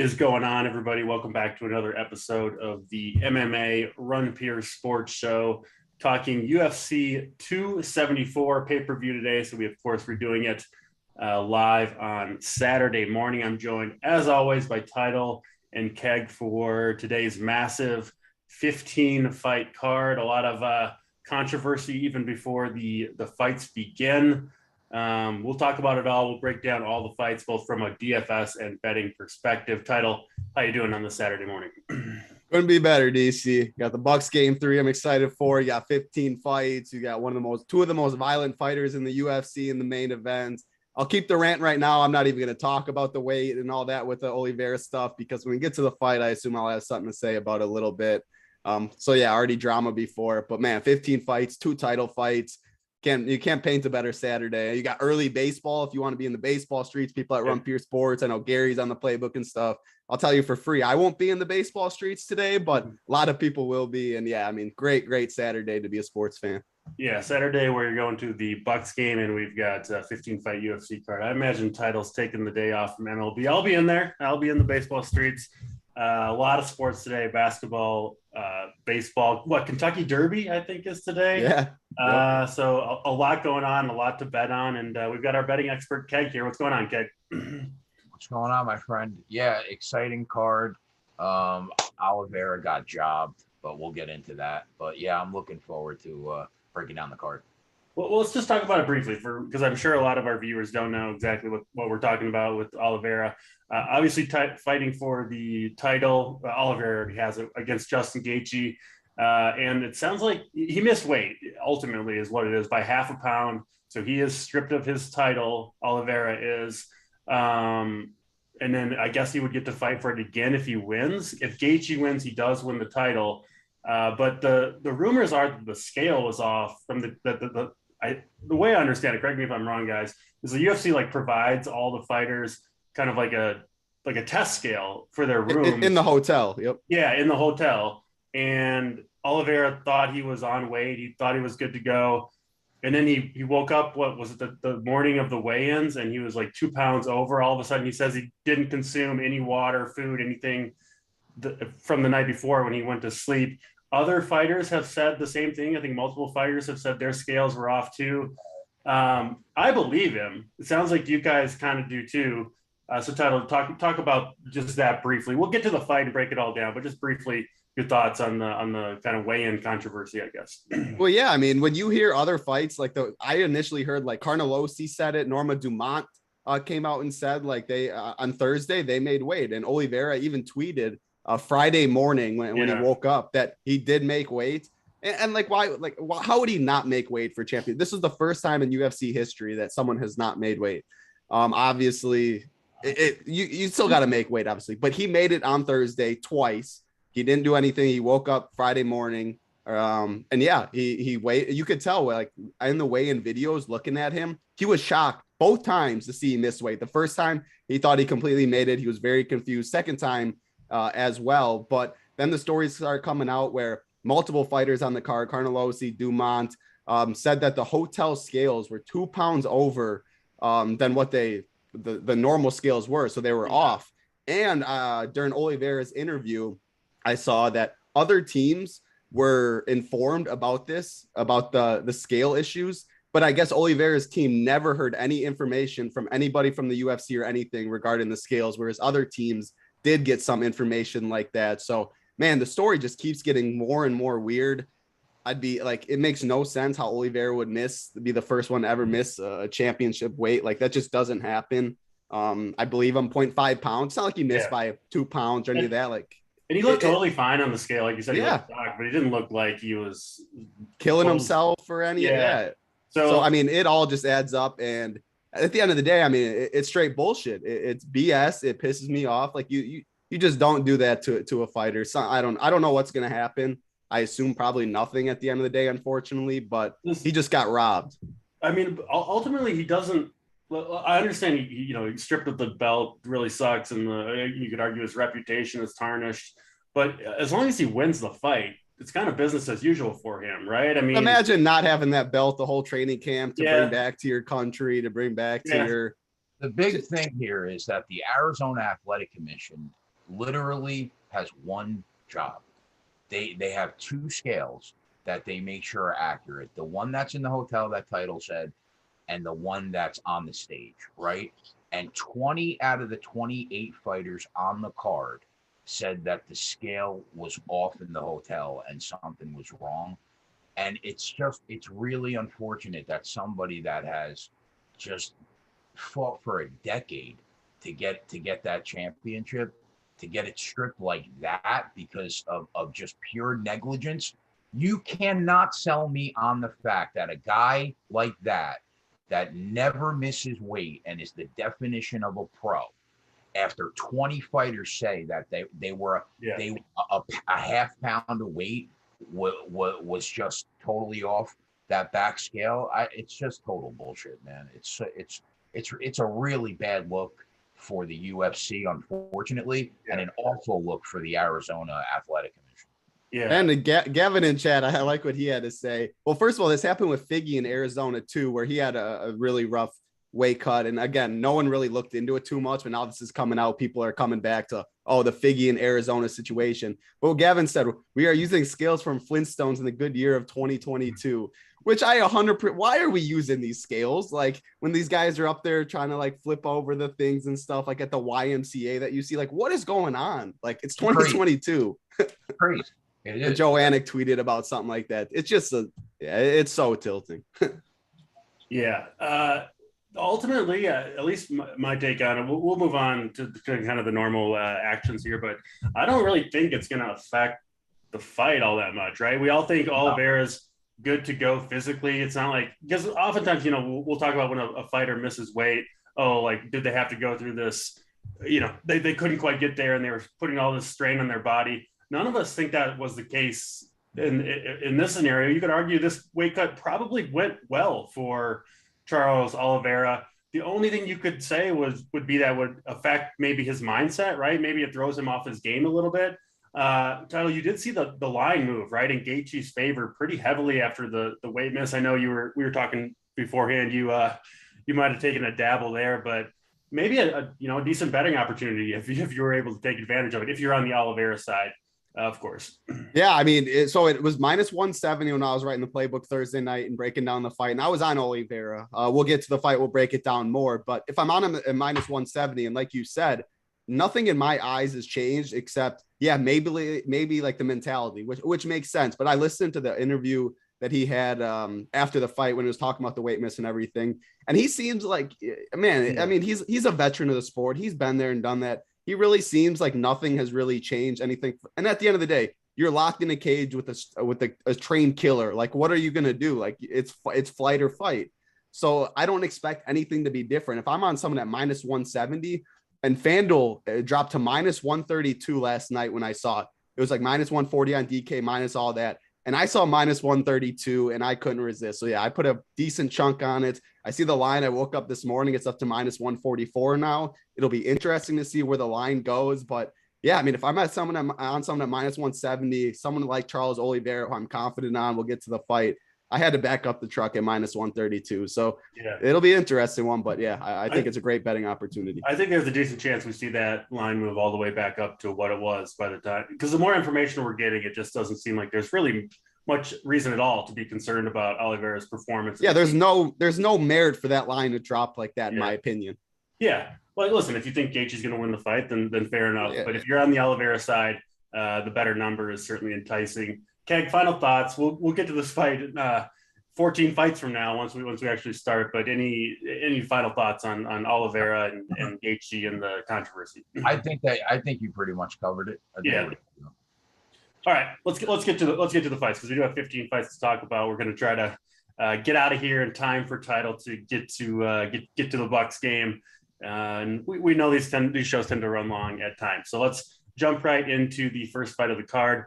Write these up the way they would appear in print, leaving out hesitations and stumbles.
is going on, everybody? Welcome back to another episode of the MMA Run Peer Sports Show, talking UFC 274 pay-per-view today. So we're doing it live on Saturday morning. I'm joined, as always, by Title and Keg for today's massive 15-fight card. A lot of controversy even before the fights begin. We'll talk about it all. We'll break down all the fights, both from a DFS and betting perspective. Title, how you doing on this Saturday morning? Couldn't be better, DC. Got the Bucks game 3. I'm excited for. You got 15 fights. You got two of the most violent fighters in the UFC in the main event. I'll keep the rant right now. I'm not even going to talk about the weight and all that with the Oliveira stuff, because when we get to the fight, I assume I'll have something to say about it a little bit. So yeah, already drama before, but man, 15 fights, 2 title fights. You can't paint a better Saturday. You got early baseball if you want to be in the baseball streets. People at Run Peer Sports. I know Gary's on the playbook and stuff. I'll tell you for free, I won't be in the baseball streets today, but a lot of people will be. And yeah, I mean, great Saturday to be a sports fan. Yeah, Saturday where you're going to the Bucks game, and we've got a 15-fight UFC card. I imagine Title's taking the day off from MLB. I'll be in there. I'll be in the baseball streets. A lot of sports today: basketball, baseball. Kentucky Derby, I think, is today. Yeah. So a lot going on, a lot to bet on, and we've got our betting expert Keg here. What's going on, Keg? What's going on, my friend? Yeah, exciting card. Oliveira got jobbed, but we'll get into that. But yeah, I'm looking forward to breaking down the card. Well, let's just talk about it briefly, because I'm sure a lot of our viewers don't know exactly what we're talking about with Oliveira. Obviously, fighting for the title, Oliveira already has it against Justin Gaethje, and it sounds like he missed weight. Ultimately, is what it is, by half a pound. So he is stripped of his title. Oliveira is, and then I guess he would get to fight for it again if he wins. If Gaethje wins, he does win the title. But the rumors are that the scale was off from the way I understand it. Correct me if I'm wrong, guys. Is the UFC provides all the fighters kind of like a test scale for their room in the hotel. Yep. Yeah, in the hotel. And Oliveira thought he was on weight. He thought he was good to go. And then he woke up, what was it, the morning of the weigh-ins, and he was 2 pounds over. All of a sudden, he says he didn't consume any water, food, anything from the night before when he went to sleep. Other fighters have said the same thing. I think multiple fighters have said their scales were off too. I believe him. It sounds like you guys kind of do too. So Title, talk about just that briefly. We'll get to the fight and break it all down, but just briefly, your thoughts on the kind of weigh-in controversy, I guess. Well, yeah, I mean, when you hear other fights, I initially heard Carnelossi said it, Norma Dumont came out and said they on Thursday they made weight, and Oliveira even tweeted Friday morning when he woke up that he did make weight. And why, how would he not make weight for champion? This is the first time in UFC history that someone has not made weight. Obviously, you still got to make weight, obviously, but he made it on Thursday twice. He didn't do anything. He woke up Friday morning. And yeah, he weighed. You could tell, in the weigh-in videos, looking at him, he was shocked both times to see him miss weight. The first time, he thought he completely made it. He was very confused. Second time, as well. But then the stories started coming out where multiple fighters on the card, Carnelossi, Dumont, said that the hotel scales were 2 pounds over than what the normal scales were. So they were off. And during Oliveira's interview, I saw that other teams were informed about this, about the scale issues. But I guess Oliveira's team never heard any information from anybody from the UFC or anything regarding the scales, whereas other teams did get some information like that. So, man, the story just keeps getting more and more weird. I'd be it makes no sense how Oliveira would be the first one to ever miss a championship weight. That just doesn't happen. I believe I'm 0.5 pounds. It's not like he missed by 2 pounds or any of that. And he looked totally fine on the scale. Like you said, he looked shocked, but he didn't look like he was killing himself or any of that. So, I mean, it all just adds up. And at the end of the day, I mean, it's straight bullshit. It's BS. It pisses me off. You just don't do that to a fighter. So I don't know what's going to happen. I assume probably nothing at the end of the day, unfortunately, but he just got robbed. I mean, ultimately he doesn't. I understand he stripped of the belt really sucks, and you could argue his reputation is tarnished. But as long as he wins the fight, it's kind of business as usual for him, right? I mean, imagine not having that belt the whole training camp to bring back to your country, to bring back to your. The big thing here is that the Arizona Athletic Commission literally has one job. They have two scales that they make sure are accurate. The one that's in the hotel that Title said, and the one that's on the stage, right? And 20 out of the 28 fighters on the card said that the scale was off in the hotel and something was wrong. And it's really unfortunate that somebody that has just fought for a decade to get that championship, to get it stripped like that because of just pure negligence. You cannot sell me on the fact that a guy like that never misses weight and is the definition of a pro, after 20 fighters say that they were a half pound of weight was just totally off that back scale. It's just total bullshit, man. It's a really bad look for the UFC, unfortunately, and an awful look for the Arizona Athletic Commission. Yeah. And Gavin in chat, I like what he had to say. Well, first of all, this happened with Figgy in Arizona too, where he had a really rough weight cut. And again, no one really looked into it too much, but now this is coming out. People are coming back to, the Figgy in Arizona situation. But what Gavin said, we are using scales from Flintstones in the good year of 2022, which I 100%, why are we using these scales? Like when these guys are up there trying to like flip over the things and stuff, like at the YMCA that you see, like what is going on? Like it's 2022. Crazy. It is. Joe Anik tweeted about something like that. It's just it's so tilting. Ultimately, at least my take on it, we'll move on to kind of the normal actions here, but I don't really think it's going to affect the fight all that much, right? We all think Oliveira's good to go physically. It's not like, because oftentimes, we'll talk about when a fighter misses weight. Oh, like, did they have to go through this? They couldn't quite get there and they were putting all this strain on their body. None of us think that was the case in this scenario. You could argue this weight cut probably went well for Charles Oliveira. The only thing you could say would be that would affect maybe his mindset, right? Maybe it throws him off his game a little bit. Title, you did see the line move, right, in Gaethje's favor pretty heavily after the weight miss. I know we were talking beforehand. You might have taken a dabble there, but maybe a decent betting opportunity if you were able to take advantage of it if you're on the Oliveira side. Of course. Yeah, I mean, so it was minus 170 when I was writing the playbook Thursday night and breaking down the fight, and I was on Oliveira. We'll get to the fight. We'll break it down more. But if I'm on him at minus 170, and like you said, nothing in my eyes has changed except, maybe like the mentality, which makes sense. But I listened to the interview that he had after the fight when he was talking about the weight miss and everything, and he seems like, man, I mean, he's a veteran of the sport. He's been there and done that. He really seems like nothing has really changed anything. And at the end of the day, you're locked in a cage with a trained killer. Like, what are you going to do? Like it's flight or fight. So I don't expect anything to be different. If I'm on someone at minus 170 and FanDuel dropped to minus 132 last night when I saw it, it was like minus 140 on DK minus all that. And I saw minus 132 and I couldn't resist. So yeah, I put a decent chunk on it. I see the line. I woke up this morning. It's up to minus 144 now. It'll be interesting to see where the line goes. But yeah, I mean, if I'm on someone at minus 170, someone like Charles Oliveira, who I'm confident on, will get to the fight. I had to back up the truck at minus 132. So it'll be an interesting one. But yeah, I think it's a great betting opportunity. I think there's a decent chance we see that line move all the way back up to what it was by the time, because the more information we're getting, it just doesn't seem like there's really much reason at all to be concerned about Oliveira's performance. Yeah, there's no merit for that line to drop like that, in my opinion. Yeah. Well, listen, if you think Gaethje's going to win the fight, then fair enough. Yeah. But if you're on the Oliveira side, the better number is certainly enticing. Keg, final thoughts. We'll get to this fight 14 fights from now once we actually start. But any final thoughts on Oliveira and Gaethje and the controversy? I think you pretty much covered it. All right, let's get to the fights, because we do have 15 fights to talk about. We're going to try to get out of here in time for Title to get to the Bucks game, and we know these shows tend to run long at times. So let's jump right into the first fight of the card.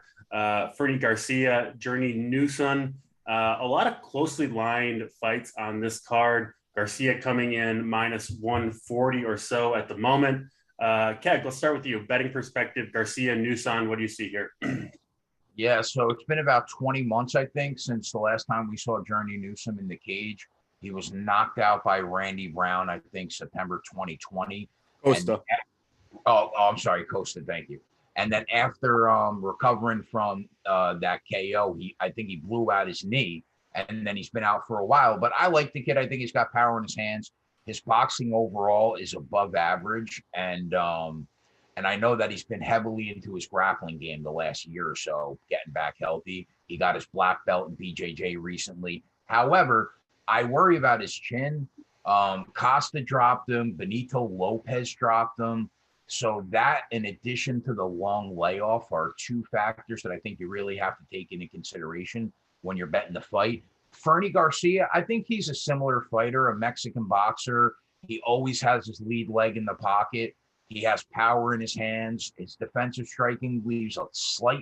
Fernie Garcia, Journey Newson. A lot of closely lined fights on this card. Garcia coming in minus 140 or so at the moment. Keg, let's start with you. Betting perspective, Garcia, Newson, what do you see here? Yeah, so it's been about 20 months, I think, since the last time we saw Journey Newson in the cage. He was knocked out by Randy Brown, I think, September 2020. Costa. I'm sorry, Costa. Thank you. And then after recovering from that KO, I think he blew out his knee, and then he's been out for a while. But I like the kid. I think he's got power in his hands. His boxing overall is above average, and I know that he's been heavily into his grappling game the last year or so, getting back healthy. He got his black belt in BJJ recently. However, I worry about his chin. Costa dropped him. Benito Lopez dropped him. So that, in addition to the long layoff, are two factors that I think you really have to take into consideration when you're betting the fight. Fernie Garcia, I think he's a similar fighter, a Mexican boxer. He always has his lead leg in the pocket. He has power in his hands. His defensive striking leaves a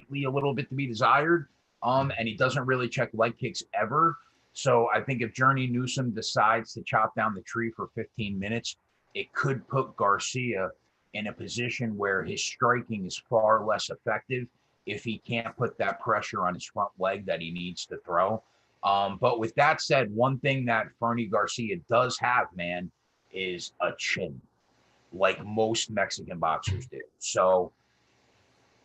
little bit to be desired. And he doesn't really check leg kicks ever. So I think if Journey Newsom decides to chop down the tree for 15 minutes, it could put Garcia in a position where his striking is far less effective if he can't put that pressure on his front leg that he needs to throw. But with that said, one thing that Fernie Garcia does have, man, is a chin, like most Mexican boxers do. So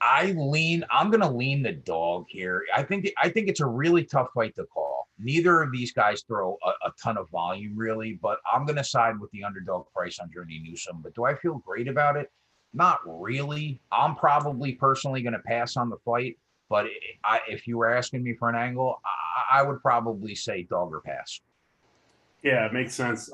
I'm going to lean the dog here. I think it's a really tough fight to call. Neither of these guys throw a ton of volume, really, but I'm going to side with the underdog price on Journey Newsom. But do I feel great about it? Not really. I'm probably personally going to pass on the fight. But if you were asking me for an angle, I would probably say dog or pass. Yeah, it makes sense.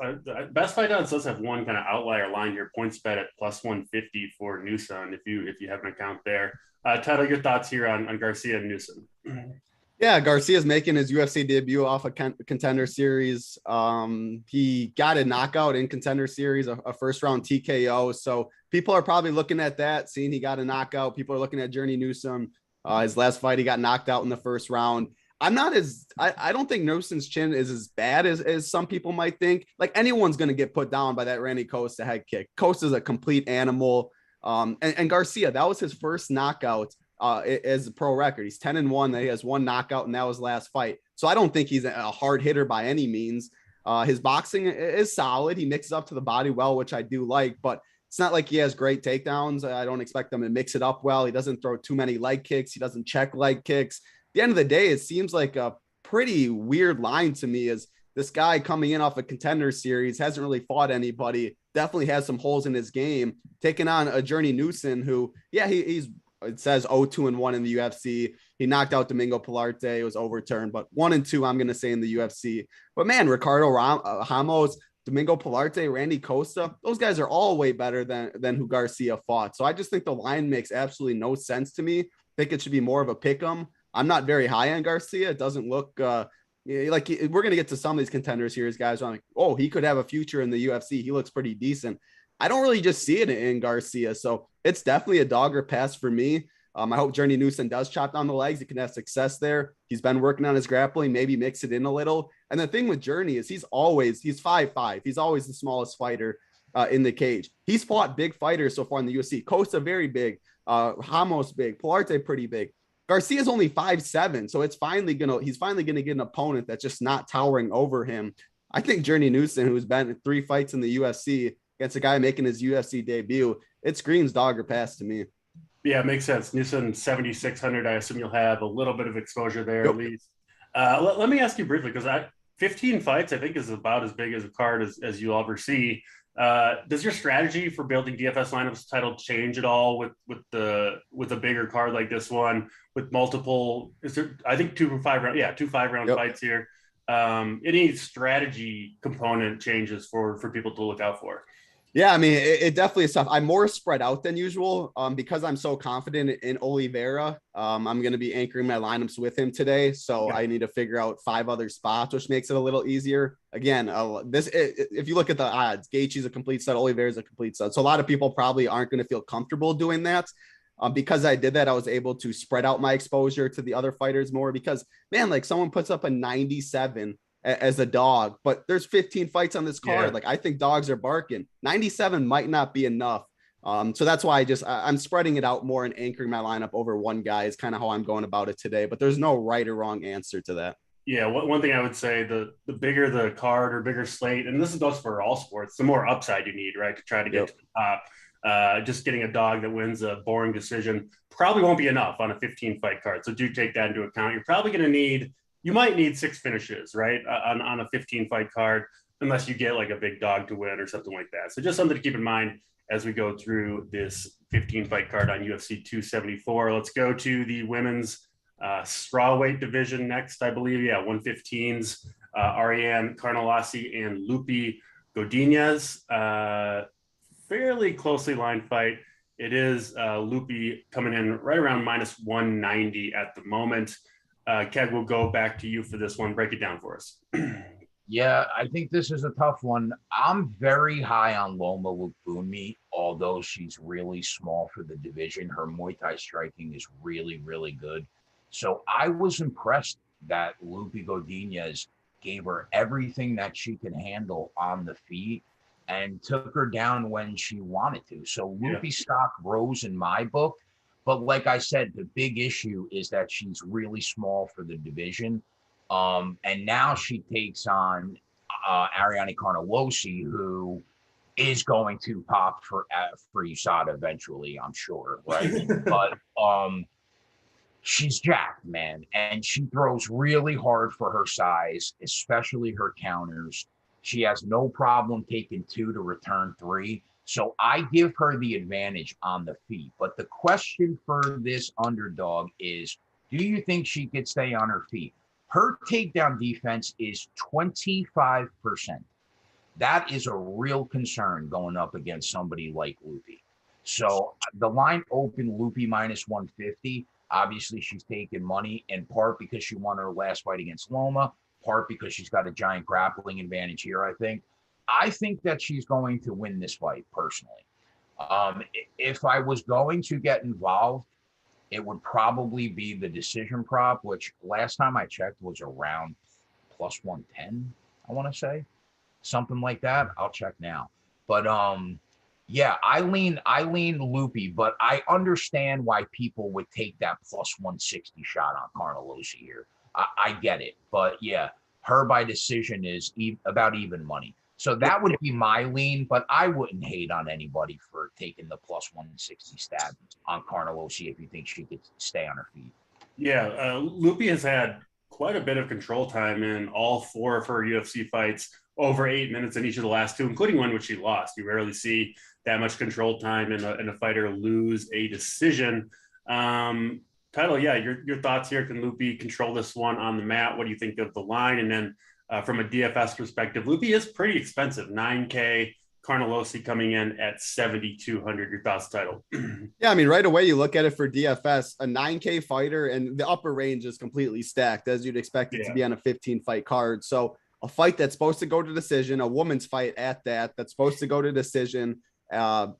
Best Fight Odds does have one kind of outlier line here. Points bet at plus 150 for Newson, if you have an account there. Tyler, your thoughts here on Garcia and Newson? Yeah, Garcia's making his UFC debut off a Contender Series. He got a knockout in Contender Series, a first-round TKO. So people are probably looking at that, seeing he got a knockout. People are looking at Journey Newsom. His last fight, he got knocked out in the first round. I don't think Newson's chin is as bad as some people might think. Like, anyone's going to get put down by that Randy Costa head kick. Costa's a complete animal. And Garcia, that was his first knockout as a pro record. He's 10-1. He has one knockout, and that was last fight. So I don't think he's a hard hitter by any means. His boxing is solid. He mixes up to the body well, which I do like, but it's not like he has great takedowns. I don't expect him to mix it up well. He doesn't throw too many leg kicks. He doesn't check leg kicks. At the end of the day, it seems like a pretty weird line to me, as this guy coming in off a Contender Series, hasn't really fought anybody, definitely has some holes in his game, taking on a Journey Newson who, yeah, he's it says 0-2-1 in the UFC. He knocked out Domingo Pilarte. It was overturned, but 1-2, I'm going to say, in the UFC. But man, Ricardo Ramos, Domingo Pilarte, Randy Costa, those guys are all way better than who Garcia fought. So I just think the line makes absolutely no sense to me. I think it should be more of a pick 'em. I'm not very high on Garcia. It doesn't look like we're going to get to some of these Contender Series guys. I'm like, oh, he could have a future in the UFC. He looks pretty decent. I don't really just see it in Garcia. So it's definitely a dog or pass for me. I hope Journey Newson does chop down the legs. He can have success there. He's been working on his grappling, maybe mix it in a little. And the thing with Journey is he's 5'5". He's always the smallest fighter in the cage. He's fought big fighters so far in the UFC. Costa very big, Ramos big, Pilarte pretty big. Garcia's only 5'7", so he's finally gonna get an opponent that's just not towering over him. I think Journey Newson, who's been in 3 fights in the UFC against a guy making his UFC debut, it screams dog or pass to me. Yeah, it makes sense. Newson 7,600. I assume you'll have a little bit of exposure there at least. Let me ask you briefly, because 15 fights I think is about as big as a card as you'll ever see. Does your strategy for building DFS lineups title change at all with a bigger card like this one with multiple? Is there, I think, 2 5-round fights here? Any strategy component changes for people to look out for? Yeah, I mean, it definitely is tough. I'm more spread out than usual because I'm so confident in Oliveira. I'm going to be anchoring my lineups with him today. So I need to figure out 5 other spots, which makes it a little easier. Again, if you look at the odds, Gaethje's a complete stud, Oliveira's a complete stud. So a lot of people probably aren't going to feel comfortable doing that. Because I did that, I was able to spread out my exposure to the other fighters more because, man, like someone puts up a 97 as a dog, but there's 15 fights on this card. Yeah. Like, I think dogs are barking. 97 might not be enough. So that's why I'm spreading it out more and anchoring my lineup over one guy is kind of how I'm going about it today, but there's no right or wrong answer to that. Yeah. One thing I would say, the bigger the card or bigger slate, and this goes for all sports, the more upside you need, right, to try to get to the top. Just getting a dog that wins a boring decision probably won't be enough on a 15 fight card. So do take that into account. You're probably going to you might need 6 finishes, right? On a 15 fight card, unless you get like a big dog to win or something like that. So just something to keep in mind as we go through this 15 fight card on UFC 274. Let's go to the women's strawweight division next, I believe. Yeah, 115s. Ariane Carnelossi and Lupi Godinez. Fairly closely lined fight. It is Lupi coming in right around minus 190 at the moment. Keg, will go back to you for this one. Break it down for us. Yeah, I think this is a tough one. I'm very high on Loma Lukbunmi, although she's really small for the division. Her Muay Thai striking is really, really good. So I was impressed that Lupi Godinez gave her everything that she could handle on the feet and took her down when she wanted to. So Lupi's stock rose in my book. But like I said, the big issue is that she's really small for the division. And now she takes on Ariane Carnelossi, who is going to pop for USADA eventually, I'm sure, right? But she's jacked, man. And she throws really hard for her size, especially her counters. She has no problem taking 2 to return 3. So I give her the advantage on the feet. But the question for this underdog is, do you think she could stay on her feet? Her takedown defense is 25%. That is a real concern going up against somebody like Lupi. So the line opened Lupi minus 150. Obviously, she's taking money in part because she won her last fight against Loma, part because she's got a giant grappling advantage here, I think. I think that she's going to win this fight, personally. If I was going to get involved, it would probably be the decision prop, which last time I checked was around plus 110, I want to say. Something like that. I'll check now. But yeah, I lean Lupi, but I understand why people would take that plus 160 shot on Carnelossi here. I get it. But yeah, her by decision is about even money. So that would be my lean, but I wouldn't hate on anybody for taking the plus 160 stab on Carnelossi if you think she could stay on her feet. Yeah, Lupi has had quite a bit of control time in all 4 of her UFC fights, over 8 minutes in each of the last 2, including one which she lost. You rarely see that much control time in a fighter lose a decision. Title, yeah, your thoughts here. Can Lupi control this one on the mat? What do you think of the line? And then from a DFS perspective, Lupi is pretty expensive, $9K. Carnelossi coming in at 7,200. Your thoughts, Title? Yeah, I mean, right away you look at it for DFS, a 9K fighter, and the upper range is completely stacked as you'd expect it to be on a 15 fight card. So a fight that's supposed to go to decision, a woman's fight at that's supposed to go to decision.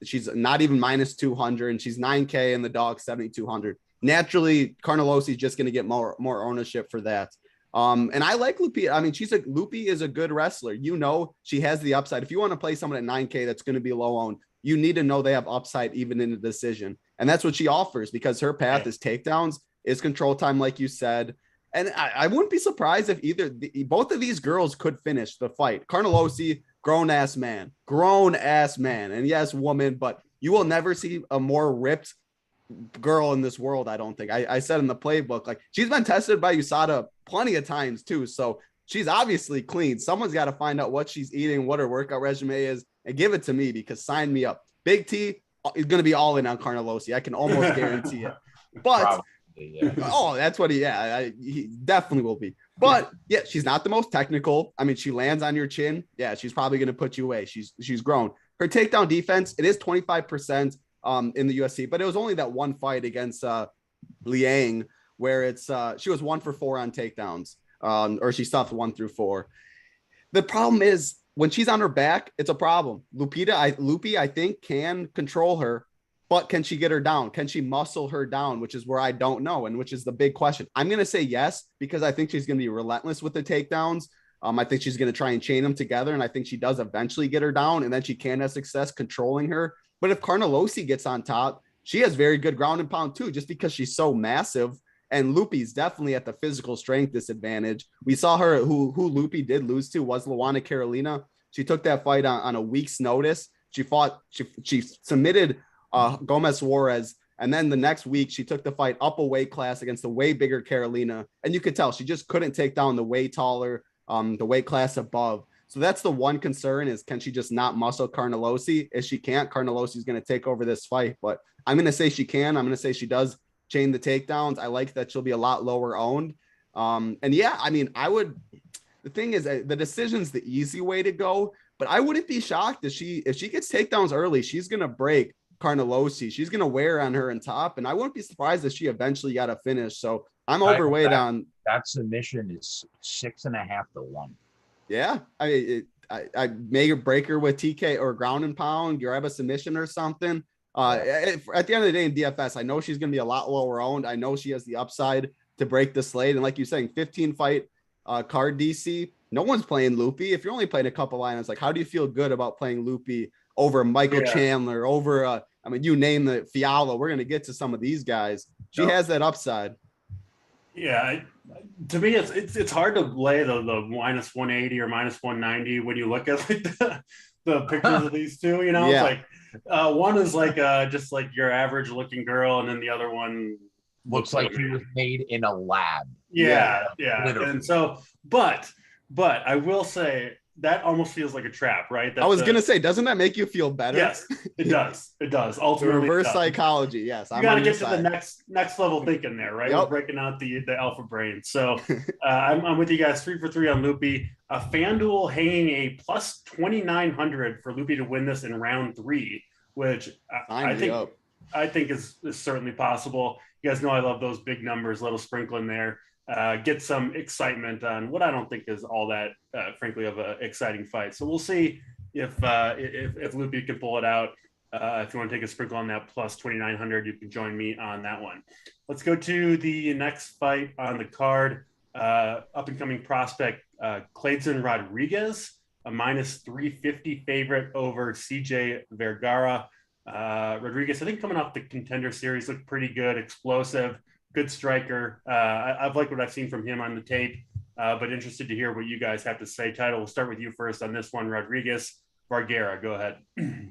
She's not even minus 200, and she's 9K, and the dog 7,200. Naturally, Carnelossi is just going to get more ownership for that. And I like Lupi. I mean, Lupi is a good wrestler. You know, she has the upside. If you want to play someone at 9K that's going to be low owned, you need to know they have upside even in the decision. And that's what she offers, because her path is takedowns, is control time, like you said. And I wouldn't be surprised if both of these girls could finish the fight. Carnelossi, grown ass man. And yes, woman, but you will never see a more ripped girl in this world. I don't think. I said in the playbook, like, she's been tested by USADA plenty of times too. So she's obviously clean. Someone's got to find out what she's eating, what her workout regimen is, and give it to me, because sign me up. Big T is going to be all in on Carnelossi. I can almost guarantee it. But Probably, yeah. Oh, that's what he definitely will be. But yeah, she's not the most technical. I mean, she lands on your chin. Yeah, she's probably going to put you away. She's grown. Her takedown defense, it is 25% in the UFC, but it was only that one fight against Liang where it's she was 1 for 4 on takedowns, or she stuffed 1 through 4. The problem is when she's on her back, it's a problem. Lupi, I think, can control her, but can she get her down? Can she muscle her down? Which is where I don't know, and which is the big question. I'm going to say yes, because I think she's going to be relentless with the takedowns. I think she's going to try and chain them together, and I think she does eventually get her down, and then she can have success controlling her. But if Carnelossi gets on top, she has very good ground and pound too, just because she's so massive. And Lupi's definitely at the physical strength disadvantage. We saw her, who Lupi did lose to, was Luana Carolina. She took that fight on a week's notice. She submitted Gomez Juarez, and then the next week she took the fight up a weight class against the way bigger Carolina, and you could tell she just couldn't take down the way taller, the weight class above. So that's the one concern, is can she just not muscle Carnelossi? If she can't, Carnelossi is going to take over this fight. But I'm going to say she can. I'm going to say she does chain the takedowns. I like that she'll be a lot lower owned. And yeah, I mean, the thing is, the decision's the easy way to go, but I wouldn't be shocked if she gets takedowns early, she's going to break Carnelossi. She's going to wear on her in top, and I wouldn't be surprised if she eventually got a finish. So I'm overweight on that submission is 6.5 to 1. Yeah, I make a breaker with TK or ground and pound, grab a submission or something. At the end of the day in DFS, I know she's going to be a lot lower owned. I know she has the upside to break the slate. And like you're saying, 15 fight card DC, no one's playing Loopy. If you're only playing a couple lineups, like how do you feel good about playing Loopy over Michael Chandler, over, I mean, you name the Fialho. We're going to get to some of these guys. She has that upside. Yeah, to me, it's hard to lay the minus 180 or minus 190 when you look at like the pictures of these two. You know, it's like one is like just like your average looking girl, and then the other one looks like she was made in a lab. Yeah. And so, but I will say that almost feels like a trap, right? I was going to say, doesn't that make you feel better? Yes, it does. It does. Ultimately, reverse psychology. Yes. You got to get to the next level thinking there, right? Yep. We're breaking out the alpha brain. So I'm with you guys 3 for 3 on Loopy. FanDuel hanging a plus 2,900 for Loopy to win this in round 3, which I think is certainly possible. You guys know I love those big numbers, little sprinkle in there. Get some excitement on what I don't think is all that, frankly, of an exciting fight. So we'll see if Loopy can pull it out. If you want to take a sprinkle on that plus 2,900, you can join me on that one. Let's go to the next fight on the card. Up and coming prospect Clayton Rodriguez, a minus 350 favorite over CJ Vergara. Rodriguez, I think coming off the Contender Series, looked pretty good, explosive, good striker. I've liked what I've seen from him on the tape, but interested to hear what you guys have to say. Title, we'll start with you first on this one. Rodriguez, Vergara, go ahead.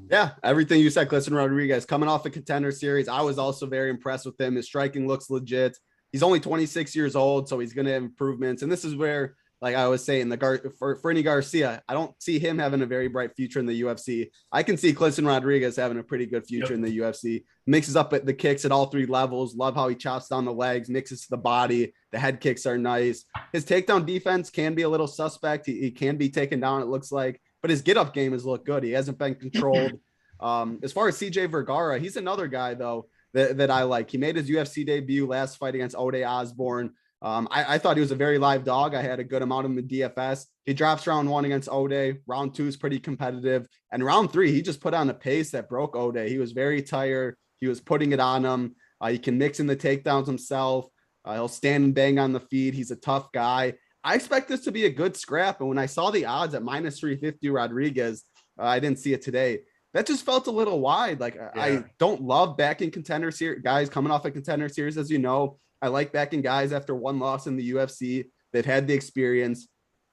Yeah, everything you said, Clayton Rodriguez, coming off the Contender Series. I was also very impressed with him. His striking looks legit. He's only 26 years old, so he's going to have improvements. And this is where, like I was saying, for Fernie Garcia, I don't see him having a very bright future in the UFC. I can see Clayton Rodriguez having a pretty good future in the UFC. Mixes up at the kicks at all 3 levels. Love how he chops down the legs, mixes to the body. The head kicks are nice. His takedown defense can be a little suspect. He can be taken down, it looks like. But his get-up game has looked good. He hasn't been controlled. As far as CJ Vergara, he's another guy, though, that I like. He made his UFC debut last fight against Ode Osborne. I thought he was a very live dog. I had a good amount of him in DFS. He drops round 1 against Ode. Round 2 is pretty competitive. And round 3, he just put on a pace that broke Ode. He was very tired. He was putting it on him. He can mix in the takedowns himself. He'll stand and bang on the feet. He's a tough guy. I expect this to be a good scrap. And when I saw the odds at minus 350 Rodriguez, I didn't see it today. That just felt a little wide. Like I don't love backing Contender Series guys coming off a Contender Series, as you know. I like backing guys after 1 loss in the UFC. They've had the experience.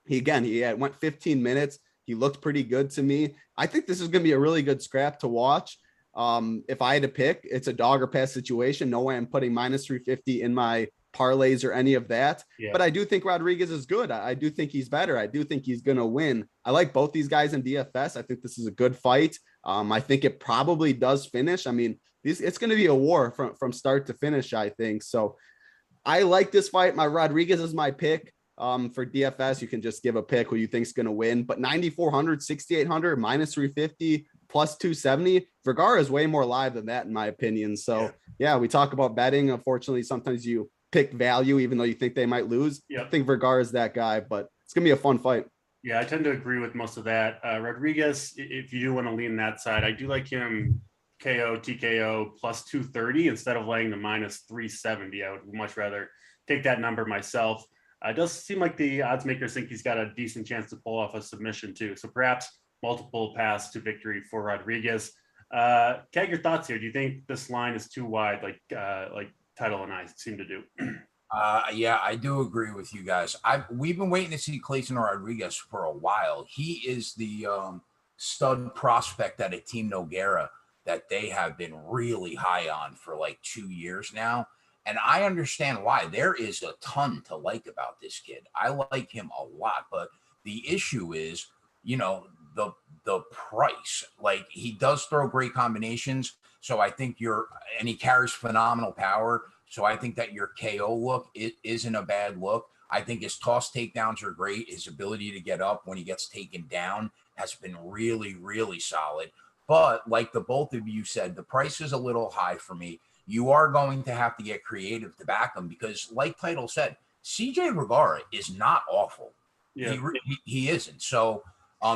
He went 15 minutes. He looked pretty good to me. I think this is going to be a really good scrap to watch. If I had to pick, it's a dog or pass situation. No way I'm putting minus 350 in my parlays or any of that. But I do think Rodriguez is good. I do think he's better. I do think he's going to win. I like both these guys in DFS. I think this is a good fight. I think it probably does finish. I mean, it's going to be a war from start to finish, I think. So I like this fight. My Rodriguez is my pick. For DFS, you can just give a pick who you think is going to win. But 9,400, 6,800, minus 350, plus 270. Vergara is way more live than that, in my opinion. So, yeah, we talk about betting. Unfortunately, sometimes you pick value, even though you think they might lose. I think Vergara is that guy, but it's going to be a fun fight. Yeah, I tend to agree with most of that. Rodriguez, if you do want to lean that side, I do like him KO, TKO, plus 230 instead of laying the minus 370. I would much rather take that number myself. It does seem like the odds makers think he's got a decent chance to pull off a submission too. So perhaps multiple paths to victory for Rodriguez. Keg, your thoughts here? Do you think this line is too wide, like Title and I seem to do? Yeah, I do agree with you guys. We've been waiting to see Clayton Rodriguez for a while. He is the stud prospect out of Team Nogueira that they have been really high on for like 2 years now. And I understand why. There is a ton to like about this kid. I like him a lot, but the issue is, the price. Like, he does throw great combinations, so I think and he carries phenomenal power. So I think that your KO look isn't a bad look. I think his toss takedowns are great. His ability to get up when he gets taken down has been really, really solid. But like the both of you said, the price is a little high for me. You are going to have to get creative to back him because, like Title said, CJ Vergara is not awful. Yeah. He isn't. So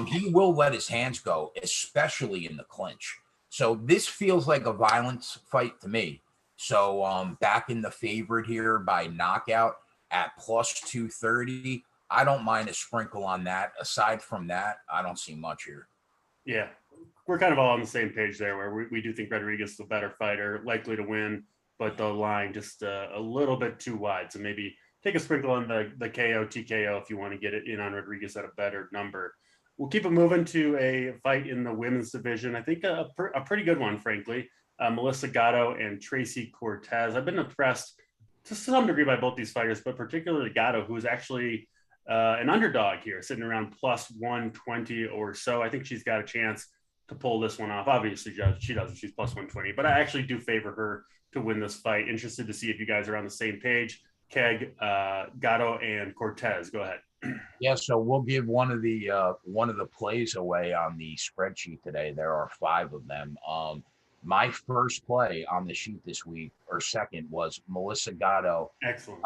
he will let his hands go, especially in the clinch. So this feels like a violence fight to me. So back in the favorite here by knockout at plus 230. I don't mind a sprinkle on that. Aside from that, I don't see much here. Yeah, we're kind of all on the same page there, where we do think Rodriguez is the better fighter, likely to win, but the line just a little bit too wide. So maybe take a sprinkle on the KO, TKO if you want to get it in on Rodriguez at a better number. We'll keep it moving to a fight in the women's division. I think a pretty good one, frankly. Melissa Gatto and Tracy Cortez. I've been impressed to some degree by both these fighters, but particularly Gatto, who is actually an underdog here, sitting around plus 120 or so. I think she's got a chance to pull this one off. Obviously, she doesn't. She's plus 120, but I actually do favor her to win this fight. Interested to see if you guys are on the same page. Keg, Gatto, and Cortez. Go ahead. Yeah, so we'll give one of the plays away on the spreadsheet today. There are 5 of them. My first play on the sheet this week, or second, was Melissa Gatto. Excellent.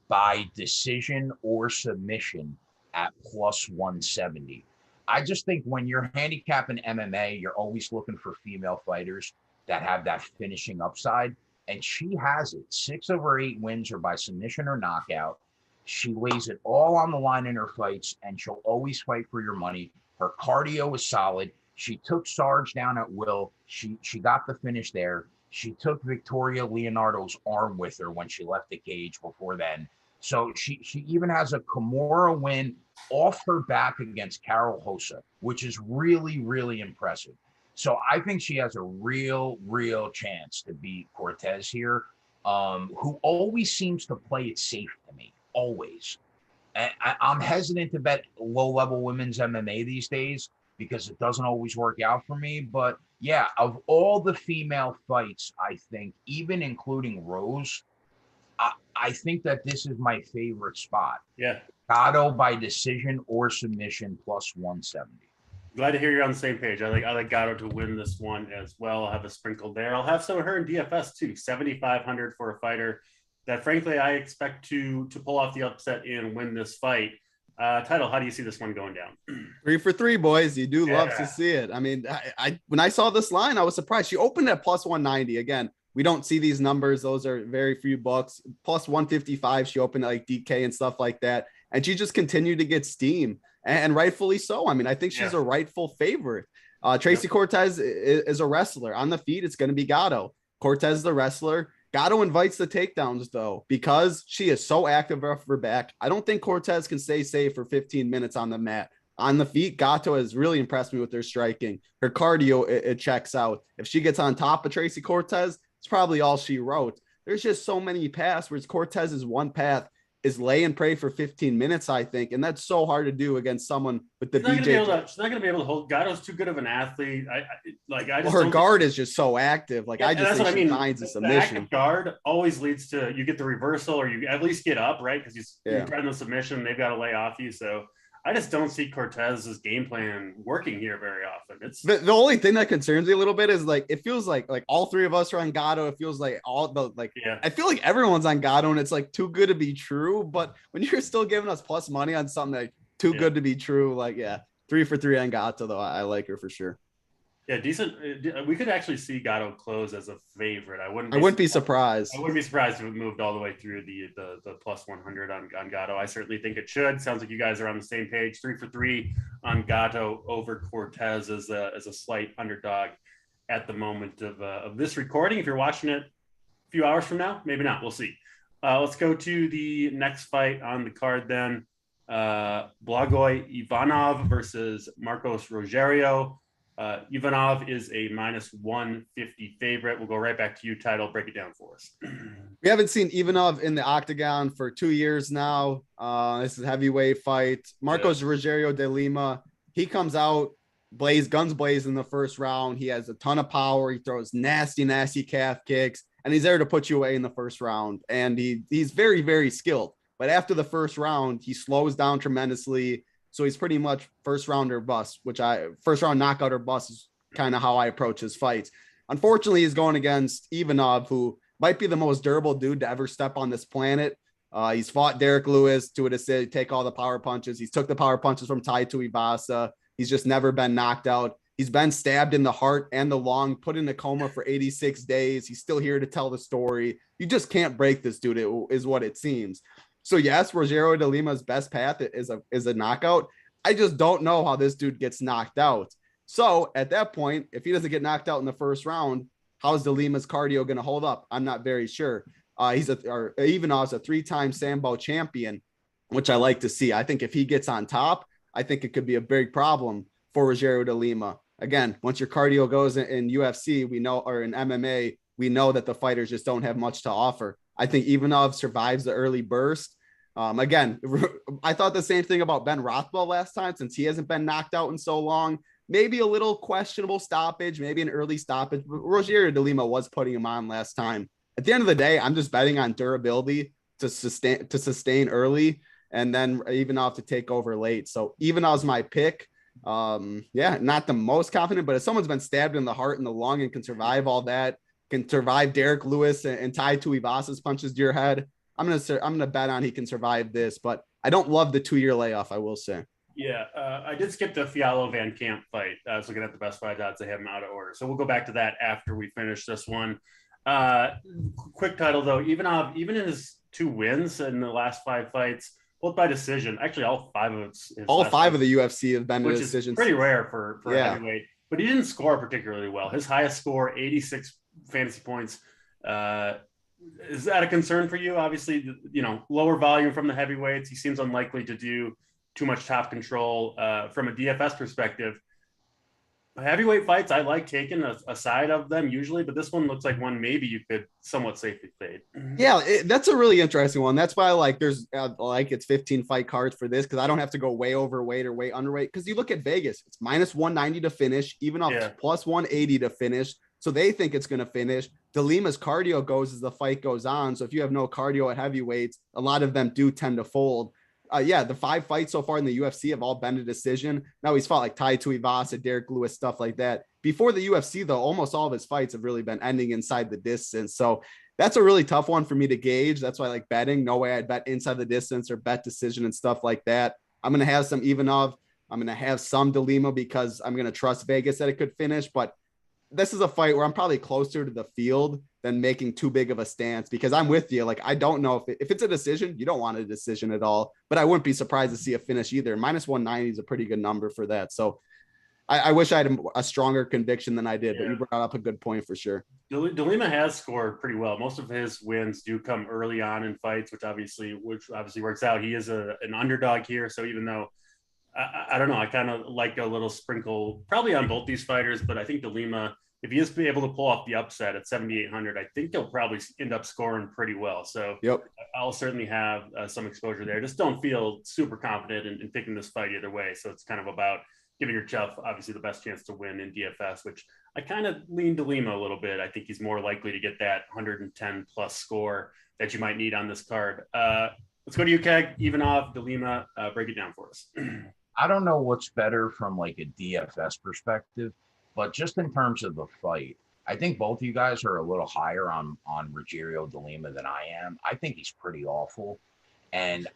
By decision or submission at plus 170. I just think when you're handicapping MMA, you're always looking for female fighters that have that finishing upside. And she has it. 6 of her 8 wins are by submission or knockout. She lays it all on the line in her fights, and she'll always fight for your money. Her cardio is solid. She took Sarge down at will. She got the finish there. She took Victoria Leonardo's arm with her when she left the cage before then. So she even has a Kimura win off her back against Carol Hossa, which is really, really impressive. So I think she has a real chance to beat Cortez here, who always seems to play it safe to me, always. And I'm hesitant to bet low-level women's MMA these days because it doesn't always work out for me. But yeah, of all the female fights, I think, even including Rose, I think that this is my favorite spot. Yeah. Gatto by decision or submission plus 170. Glad to hear you're on the same page. I like Gatto to win this one as well. I'll have a sprinkle there. I'll have some of her in DFS too. 7,500 for a fighter that, frankly, I expect to pull off the upset and win this fight. Title, how do you see this one going down? 3 for 3, boys. You do love to see it. I mean, I when I saw this line, I was surprised. She opened at plus 190. Again, we don't see these numbers. Those are very few bucks. Plus 155. She opened at like DK and stuff like that. And she just continued to get steam, and rightfully so. I mean, I think she's a rightful favorite. Tracy Cortez is a wrestler. On the feet, it's going to be Gatto. Cortez, the wrestler. Gatto invites the takedowns, though, because she is so active off her back. I don't think Cortez can stay safe for 15 minutes on the mat. On the feet, Gatto has really impressed me with her striking. Her cardio, it checks out. If she gets on top of Tracy Cortez, it's probably all she wrote. There's just so many paths, whereas Cortez's one path is lay and pray for 15 minutes, I think. And that's so hard to do against someone with the BJ. She's not going to be able to hold. Gatto's too good of an athlete. Her guard is just so active. Like, I just think she finds a submission. The active guard always leads to, you get the reversal, or you at least get up, right? Because you're trying the submission, they've got to lay off you. So I just don't see Cortez's game plan working here very often. It's the only thing that concerns me a little bit is like, it feels like all 3 of us are on Gatto. It feels like I feel like everyone's on Gatto, and it's like too good to be true. But when you're still giving us plus money on something like too good to be true, 3 for 3 on Gatto, though. I like her for sure. Yeah, decent. We could actually see Gatto close as a favorite. I wouldn't be surprised. I wouldn't be surprised if it moved all the way through the plus 100 on Gatto. I certainly think it should. Sounds like you guys are on the same page. 3 for 3 on Gatto over Cortez as a slight underdog at the moment of this recording. If you're watching it a few hours from now, maybe not. We'll see. Let's go to the next fight on the card then. Blagoy Ivanov versus Marcos Rogerio. Ivanov is a minus 150 favorite. We'll go right back to you, Title. Break it down for us. We haven't seen Ivanov in the octagon for 2 years now. This is a heavyweight fight. Marcos Rogerio de Lima, he comes out, guns blaze in the first round. He has a ton of power. He throws nasty, nasty calf kicks, and he's there to put you away in the first round. And he's very, very skilled. But after the first round, he slows down tremendously. So he's pretty much first round or bust, first round knockout or bust is kind of how I approach his fights. Unfortunately, he's going against Ivanov, who might be the most durable dude to ever step on this planet. He's fought Derek Lewis to a decision, take all the power punches. He's took the power punches from Tai Tuivasa. He's just never been knocked out. He's been stabbed in the heart and the lung, put in a coma for 86 days. He's still here to tell the story. You just can't break this dude, is what it seems. So yes, Rogerio de Lima's best path is a knockout. I just don't know how this dude gets knocked out. So at that point, if he doesn't get knocked out in the first round, how's de Lima's cardio going to hold up? I'm not very sure. Ivanov's a 3-time Sambo champion, which I like to see. I think if he gets on top, I think it could be a big problem for Rogerio de Lima. Again, once your cardio goes in UFC, we know, or in MMA, we know that the fighters just don't have much to offer. I think Ivanov survives the early burst. Again, I thought the same thing about Ben Rothwell last time, since he hasn't been knocked out in so long. Maybe a little questionable stoppage, maybe an early stoppage. But Rogerio de Lima was putting him on last time. At the end of the day, I'm just betting on durability to sustain early, and then Ivanov to take over late. So Ivanov's my pick. Not the most confident, but if someone's been stabbed in the heart and the lung and can survive all that, can survive Derek Lewis and Tai Tuivasa's punches to your head, I'm gonna bet on he can survive this. But I don't love the 2-year layoff, I will say. Yeah, I did skip the Fialho Van Camp fight. I was looking at the best fight odds. They have them out of order. So we'll go back to that after we finish this one. Quick Title, though. Ivanov, even in his 2 wins in the last 5 fights, both by decision. Actually, all 5 of his all 5 of the UFC have been which decisions. Is pretty rare for a heavyweight. But he didn't score particularly well. His highest score, 86 fantasy points. Is that a concern for you? Obviously, lower volume from the heavyweights. He seems unlikely to do too much top control from a DFS perspective. Heavyweight fights, I like taking a side of them usually, but this one looks like one maybe you could somewhat safely fade. Yeah, that's a really interesting one. That's why it's 15 fight cards for this, because I don't have to go way overweight or way underweight. Because you look at Vegas, it's minus 190 to finish, even up plus 180 to finish. So they think it's going to finish. De Lima's cardio goes as the fight goes on. So if you have no cardio at heavyweights, a lot of them do tend to fold. The 5 fights so far in the UFC have all been a decision. Now he's fought like Tai Tuivasa, Derek Lewis, stuff like that. Before the UFC, though, almost all of his fights have really been ending inside the distance. So that's a really tough one for me to gauge. That's why I like betting. No way I'd bet inside the distance or bet decision and stuff like that. I'm going to have some Ivanov. I'm going to have some De Lima because I'm going to trust Vegas that it could finish. But this is a fight where I'm probably closer to the field than making too big of a stance, because I'm with you. Like, I don't know if it's a decision, you don't want a decision at all, but I wouldn't be surprised to see a finish either. Minus 190 is a pretty good number for that. So I wish I had a stronger conviction than I did, but you brought up a good point for sure. De Lima has scored pretty well. Most of his wins do come early on in fights, which obviously works out. He is an underdog here. So even though I don't know, I kind of like a little sprinkle probably on both these fighters, but I think De Lima, if he is able to pull off the upset at 7,800, I think he'll probably end up scoring pretty well. So I'll certainly have some exposure there. Just don't feel super confident in picking this fight either way. So it's kind of about giving yourself obviously the best chance to win in DFS, which I kind of lean De Lima a little bit. I think he's more likely to get that 110 plus score that you might need on this card. Let's go to you, Keg. Ivanov, De Lima, break it down for us. I don't know what's better from like a DFS perspective, but just in terms of the fight, I think both of you guys are a little higher on Rogerio de Lima than I am. I think he's pretty awful. And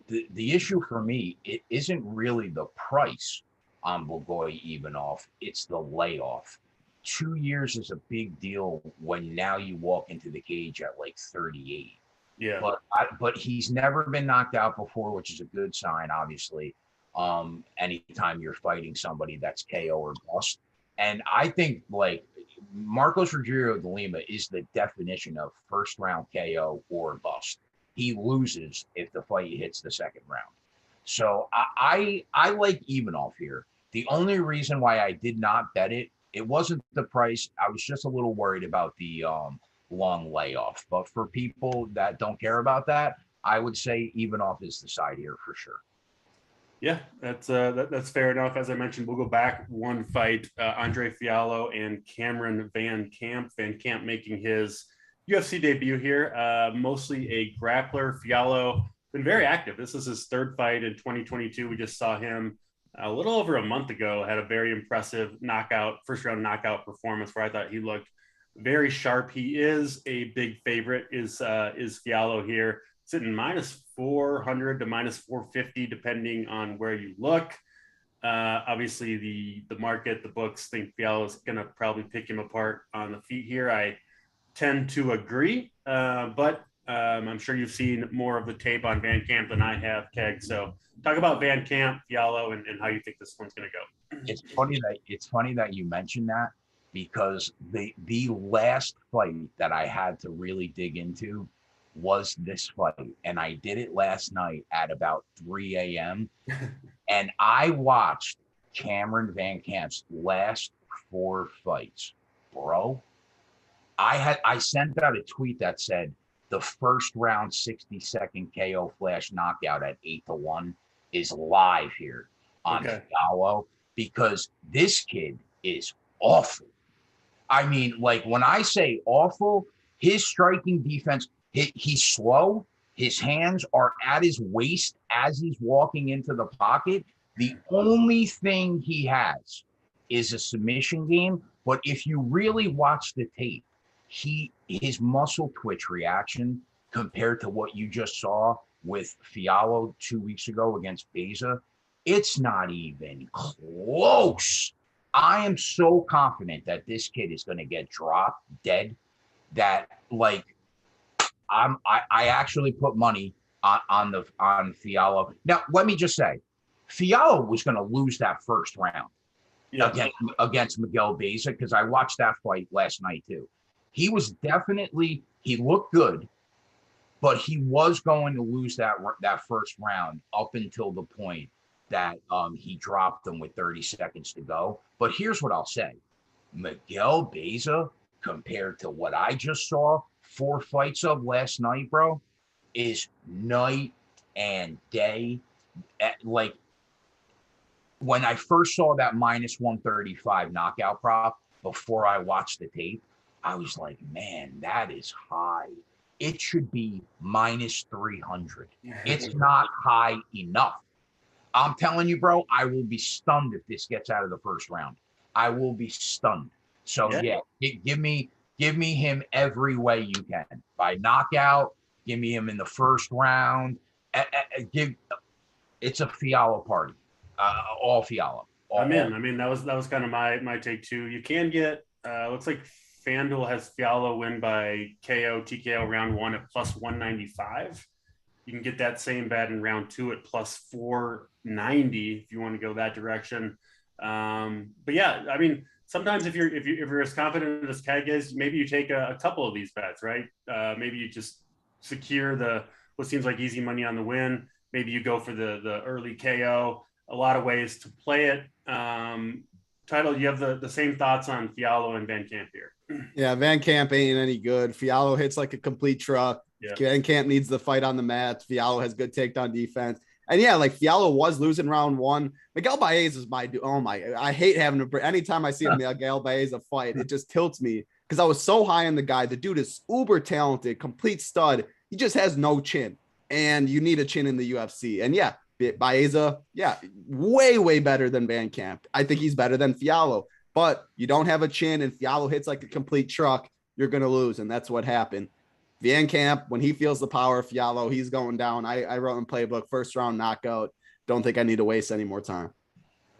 the issue for me, it isn't really the price on Blagoy Ivanov, it's the layoff. 2 years is a big deal when now you walk into the cage at like 38. Yeah. But he's never been knocked out before, which is a good sign, obviously. Anytime you're fighting somebody that's KO or bust. And I think like Marcos Rogerio de Lima is the definition of first round KO or bust. He loses if the fight hits the second round. So I like Ivanov here. The only reason why I did not bet it, it wasn't the price. I was just a little worried about the long layoff. But for people that don't care about that, I would say Ivanov is the side here for sure. Yeah, that's fair enough. As I mentioned, we'll go back one fight, Andre Fialho and Cameron Van Camp. Van Camp making his UFC debut here, mostly a grappler. Fialho been very active. This is his third fight in 2022. We just saw him a little over a month ago, had a very impressive first round knockout performance where I thought he looked very sharp. He is a big favorite, is Fialho here, sitting minus 400 to minus 450, depending on where you look. Obviously, the market, the books think Fialho is going to probably pick him apart on the feet here. I tend to agree, but I'm sure you've seen more of the tape on Van Camp than I have, Keg. So talk about Van Camp, Fialho, and how you think this one's going to go. It's funny that you mentioned that, because the last fight that I had to really dig into was this fight, and I did it last night at about 3 a.m. and I watched Cameron Van Camp's last 4 fights, bro. I sent out a tweet that said the first round 60-second KO flash knockout at 8-1 is live here on Fialho, because this kid is awful. I mean, like, when I say awful, his striking defense, he's slow. His hands are at his waist as he's walking into the pocket. The only thing he has is a submission game. But if you really watch the tape, his muscle twitch reaction compared to what you just saw with Fialho 2 weeks ago against Beza, it's not even close. I am so confident that this kid is going to get dropped dead, that, like, I actually put money on Fialho. Now, let me just say, Fialho was going to lose that first round against Miguel Beza, because I watched that fight last night too. He looked good, but he was going to lose that first round up until the point that he dropped him with 30 seconds to go. But here's what I'll say. Miguel Beza, compared to what I just saw 4 fights of last night, bro, is night and day. Like, when I first saw that minus 135 knockout prop before I watched the tape, I was like, man, that is high. It should be minus 300. It's not high enough. I'm telling you, bro, I will be stunned if this gets out of the first round. I will be stunned. So give me him every way you can. By knockout, give me him in the first round. It's a Fialho party. All Fialho. I'm in. I mean, that was kind of my take too. You can get looks like FanDuel has Fialho win by KO TKO round 1 at plus 195. You can get that same bet in round 2 at plus 490 if you want to go that direction. But yeah, I mean, sometimes if you're as confident as Keg is, maybe you take a couple of these bets, right? Maybe you just secure what seems like easy money on the win. Maybe you go for the early KO. A lot of ways to play it. Title, you have the same thoughts on Fialho and Van Camp here. Yeah, Van Camp ain't any good. Fialho hits like a complete truck. Yeah. Van Camp needs the fight on the mat. Fialho has good takedown defense. And yeah, like, Fialho was losing round 1. Miguel Baeza is my dude. Oh my, I hate having to, anytime I see a Miguel Baeza fight, it just tilts me, because I was so high on the guy. The dude is uber talented, complete stud. He just has no chin, and you need a chin in the UFC. And yeah, Baeza, yeah, way better than Van Camp. I think he's better than Fialho, but you don't have a chin and Fialho hits like a complete truck, you're going to lose. And that's what happened. Van Camp, when he feels the power of Fialho, he's going down. I wrote in playbook, first round knockout. Don't think I need to waste any more time.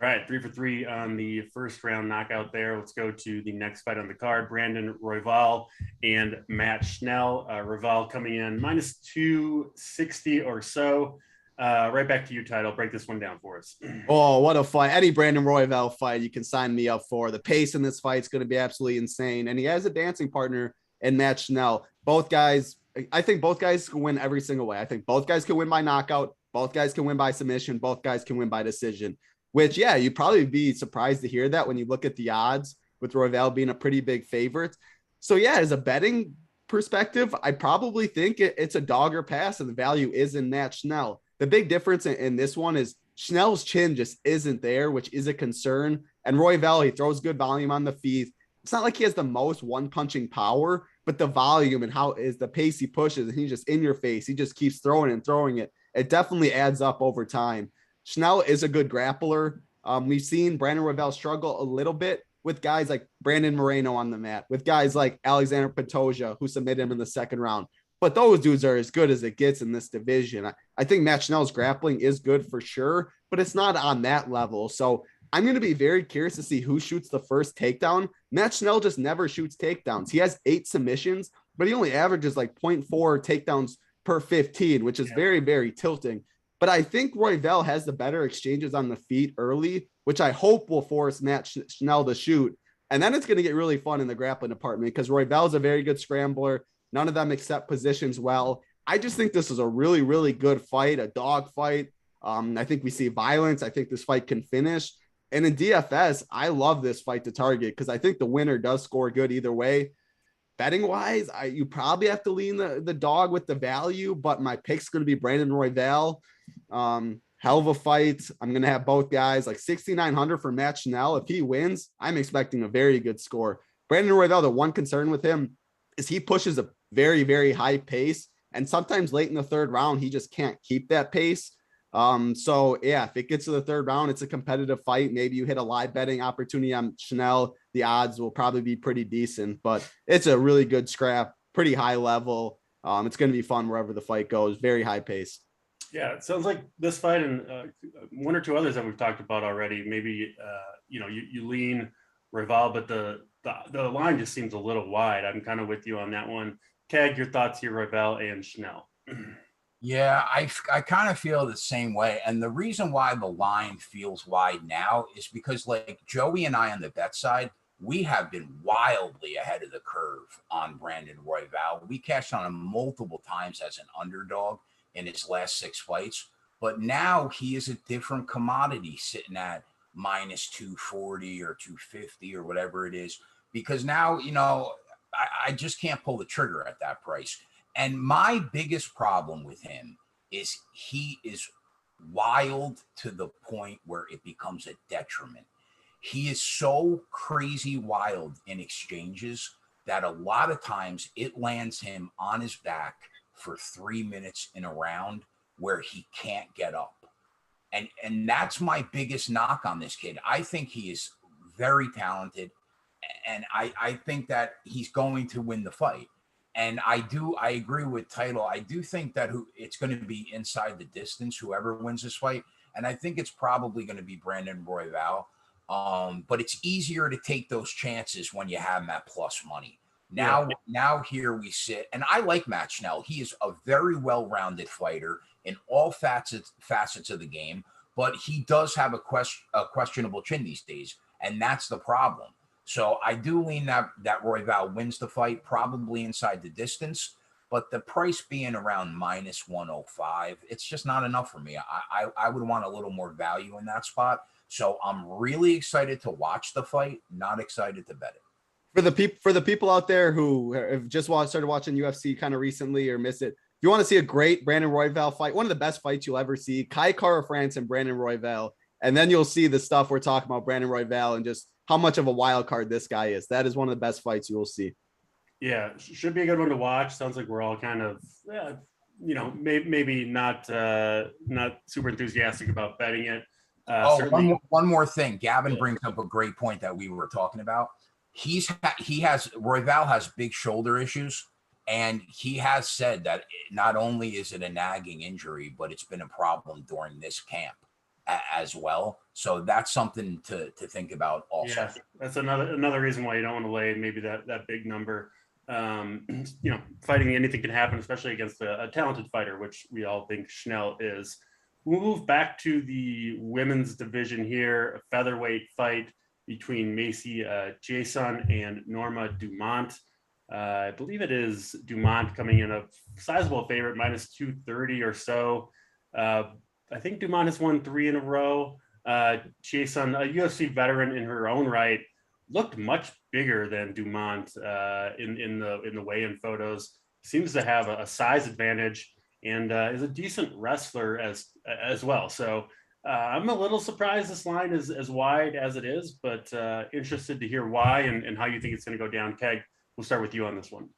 All right, 3 for 3 on the first round knockout there. Let's go to the next fight on the card. Brandon Royval and Matt Schnell. Royval coming in minus 260 or so. Right back to you, Title. Break this one down for us. Oh, what a fight. Any Brandon Royval fight you can sign me up for. The pace in this fight is going to be absolutely insane. And he has a dancing partner in Matt Schnell. Both guys, I think both guys can win every single way. I think both guys can win by knockout. Both guys can win by submission. Both guys can win by decision, which, yeah, you'd probably be surprised to hear that when you look at the odds with Royval being a pretty big favorite. So, yeah, as a betting perspective, I probably think it's a dog or pass, and the value is in that Schnell. The big difference in this one is Schnell's chin just isn't there, which is a concern. And Royval, he throws good volume on the feet. It's not like he has the most one-punching power, but the volume and how is the pace he pushes, and he's just in your face. He just keeps throwing and throwing it. It definitely adds up over time. Schnell is a good grappler. We've seen Brandon Royval struggle a little bit with guys like Brandon Moreno on the mat, with guys like Alexander Pantoja, who submitted him in the second round. But those dudes are as good as it gets in this division. I think Matt Schnell's grappling is good for sure, but it's not on that level. So I'm going to be very curious to see who shoots the first takedown. Matt Schnell just never shoots takedowns. He has 8 submissions, but he only averages like 0.4 takedowns per 15, which is very, very tilting. But I think Royval has the better exchanges on the feet early, which I hope will force Matt Schnell to shoot. And then it's going to get really fun in the grappling department because Royval is a very good scrambler. None of them accept positions well. I just think this is a really, really good fight, a dog fight. I think we see violence. I think this fight can finish. And in DFS, I love this fight to target because I think the winner does score good either way. Betting wise, you probably have to lean the dog with the value, but my pick's going to be Brandon Royval. Hell of a fight. I'm going to have both guys like 6,900 for Matt Schnell. If he wins, I'm expecting a very good score. Brandon Royval, the one concern with him is he pushes a very, very high pace. And sometimes late in the third round, he just can't keep that pace. So yeah, if it gets to the third round, it's a competitive fight. Maybe you hit a live betting opportunity on Schnell. The odds will probably be pretty decent, but it's a really good scrap, pretty high level. It's going to be fun wherever the fight goes. Very high pace. Yeah, it sounds like this fight and one or two others that we've talked about already. Maybe you lean Royval, but the line just seems a little wide. I'm kind of with you on that one. Keg, your thoughts here, Royval and Schnell? Yeah, I kind of feel the same way. And the reason why the line feels wide now is because, like, Joey and I on the bet side, we have been wildly ahead of the curve on Brandon Royval. We cashed on him multiple times as an underdog in his last 6 fights. But now he is a different commodity sitting at minus 240 or 250 or whatever it is. Because now, I just can't pull the trigger at that price. And my biggest problem with him is he is wild to the point where it becomes a detriment. He is so crazy wild in exchanges that a lot of times it lands him on his back for 3 minutes in a round where he can't get up. And that's my biggest knock on this kid. I think he is very talented, and I think that he's going to win the fight. And I agree with Title. I do think that it's going to be inside the distance, whoever wins this fight. And I think it's probably going to be Brandon Royval. But it's easier to take those chances when you have him at plus money. Now here we sit. And I like Matt Schnell. He is a very well-rounded fighter in all facets of the game. But he does have a questionable chin these days. And that's the problem. So I do lean that Royval wins the fight, probably inside the distance, but the price being around minus 105, it's just not enough for me. I would want a little more value in that spot. So I'm really excited to watch the fight, not excited to bet it. For the people out there who have just started watching UFC kind of recently or miss it, if you want to see a great Brandon Royval fight, one of the best fights you'll ever see, Kai Kara-France and Brandon Royval, and then you'll see the stuff we're talking about, Brandon Royval, and just how much of a wild card this guy is. That is one of the best fights you will see. Yeah, should be a good one to watch. Sounds like we're all kind of, maybe not super enthusiastic about betting it. One more thing. Gavin brings up a great point that we were talking about. Royval has big shoulder issues, and he has said that not only is it a nagging injury, but it's been a problem during this camp as well. So that's something to think about also. Yeah, that's another reason why you don't want to lay maybe that big number. Fighting anything can happen, especially against a talented fighter, which we all think Schnell is. We'll move back to the women's division here, a featherweight fight between Macy Jason and Norma Dumont. I believe it is Dumont coming in a sizable favorite, minus 230 or so. I think Dumont has won 3 in a row. Jason, a UFC veteran in her own right, looked much bigger than Dumont in the weigh-in photos. Seems to have a size advantage and is a decent wrestler as well. So I'm a little surprised this line is as wide as it is, but interested to hear why and how you think it's going to go down. Keg, we'll start with you on this one.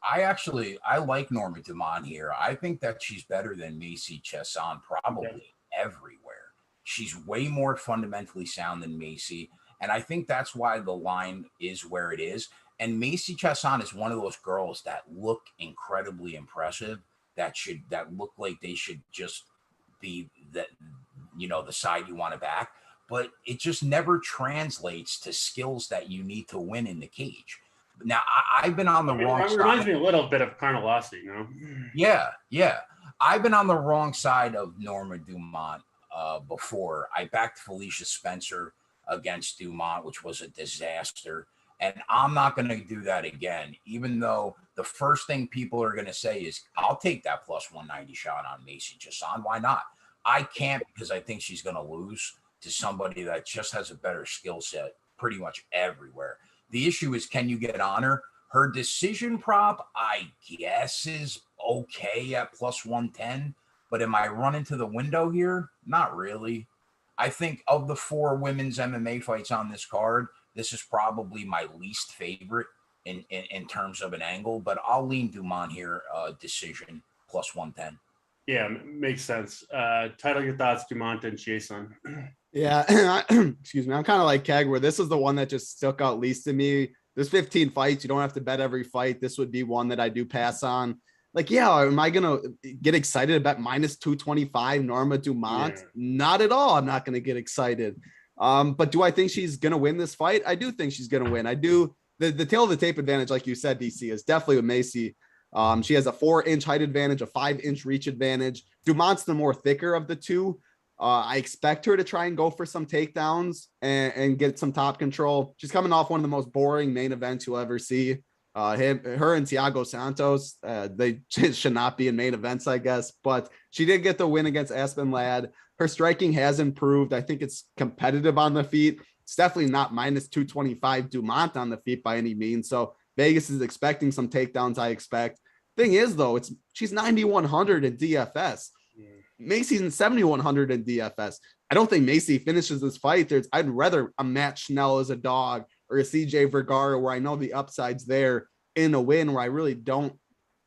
I like Norma Dumont here. I think that she's better than Macy Chiasson probably everywhere. She's way more fundamentally sound than Macy, and I think that's why the line is where it is. And Macy Chiasson is one of those girls that look incredibly impressive, that look like they should just be that, the side you want to back, but it just never translates to skills that you need to win in the cage. Now, I've been on the wrong side. It reminds me a little bit of Carnelossi, Yeah. I've been on the wrong side of Norma Dumont before. I backed Felicia Spencer against Dumont, which was a disaster. And I'm not going to do that again, even though the first thing people are going to say is, I'll take that plus 190 shot on Macy Chiasson. Why not? I can't, because I think she's going to lose to somebody that just has a better skill set pretty much everywhere. The issue is, can you get on her? Her decision prop, I guess, is okay at plus 110. But am I running to the window here? Not really. I think of the 4 women's MMA fights on this card, this is probably my least favorite in terms of an angle. But I'll lean Dumont here, decision plus 110. Yeah, makes sense. Title your thoughts, Dumont and Jason. Yeah, excuse me. I'm kind of like Keg, where this is the one that just stuck out least to me. There's 15 fights. You don't have to bet every fight. This would be one that I do pass on. Like, yeah, am I going to get excited about minus 225 Norma Dumont? Yeah. Not at all. I'm not going to get excited. But do I think she's going to win this fight? I do think she's going to win. I do. The tail of the tape advantage, like you said, DC, is definitely with Macy. She has a 4-inch height advantage, a 5-inch reach advantage. Dumont's the more thicker of the two. I expect her to try and go for some takedowns and get some top control. She's coming off one of the most boring main events you'll ever see. Her and Thiago Santos, they should not be in main events, I guess. But she did get the win against Aspen Ladd. Her striking has improved. I think it's competitive on the feet. It's definitely not minus 225 Dumont on the feet by any means. So Vegas is expecting some takedowns, I expect. Thing is, though, she's 9,100 in DFS. Macy's in 7,100 in DFS. I don't think Macy finishes this fight. I'd rather a Matt Schnell as a dog or a CJ Vergara, where I know the upside's there, in a win where I really don't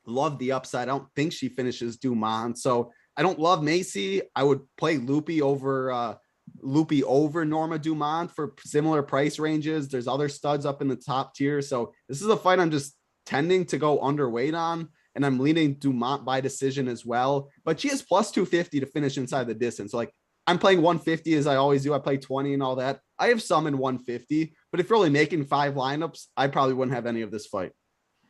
love the upside. I don't think she finishes Dumont. So I don't love Macy. I would play Loopy over Norma Dumont for similar price ranges. There's other studs up in the top tier. So this is a fight I'm just tending to go underweight on. And I'm leaning Dumont by decision as well. But she is plus 250 to finish inside the distance. So like, I'm playing 150 as I always do. I play 20 and all that. I have some in 150. But if you're only making 5 lineups, I probably wouldn't have any of this fight.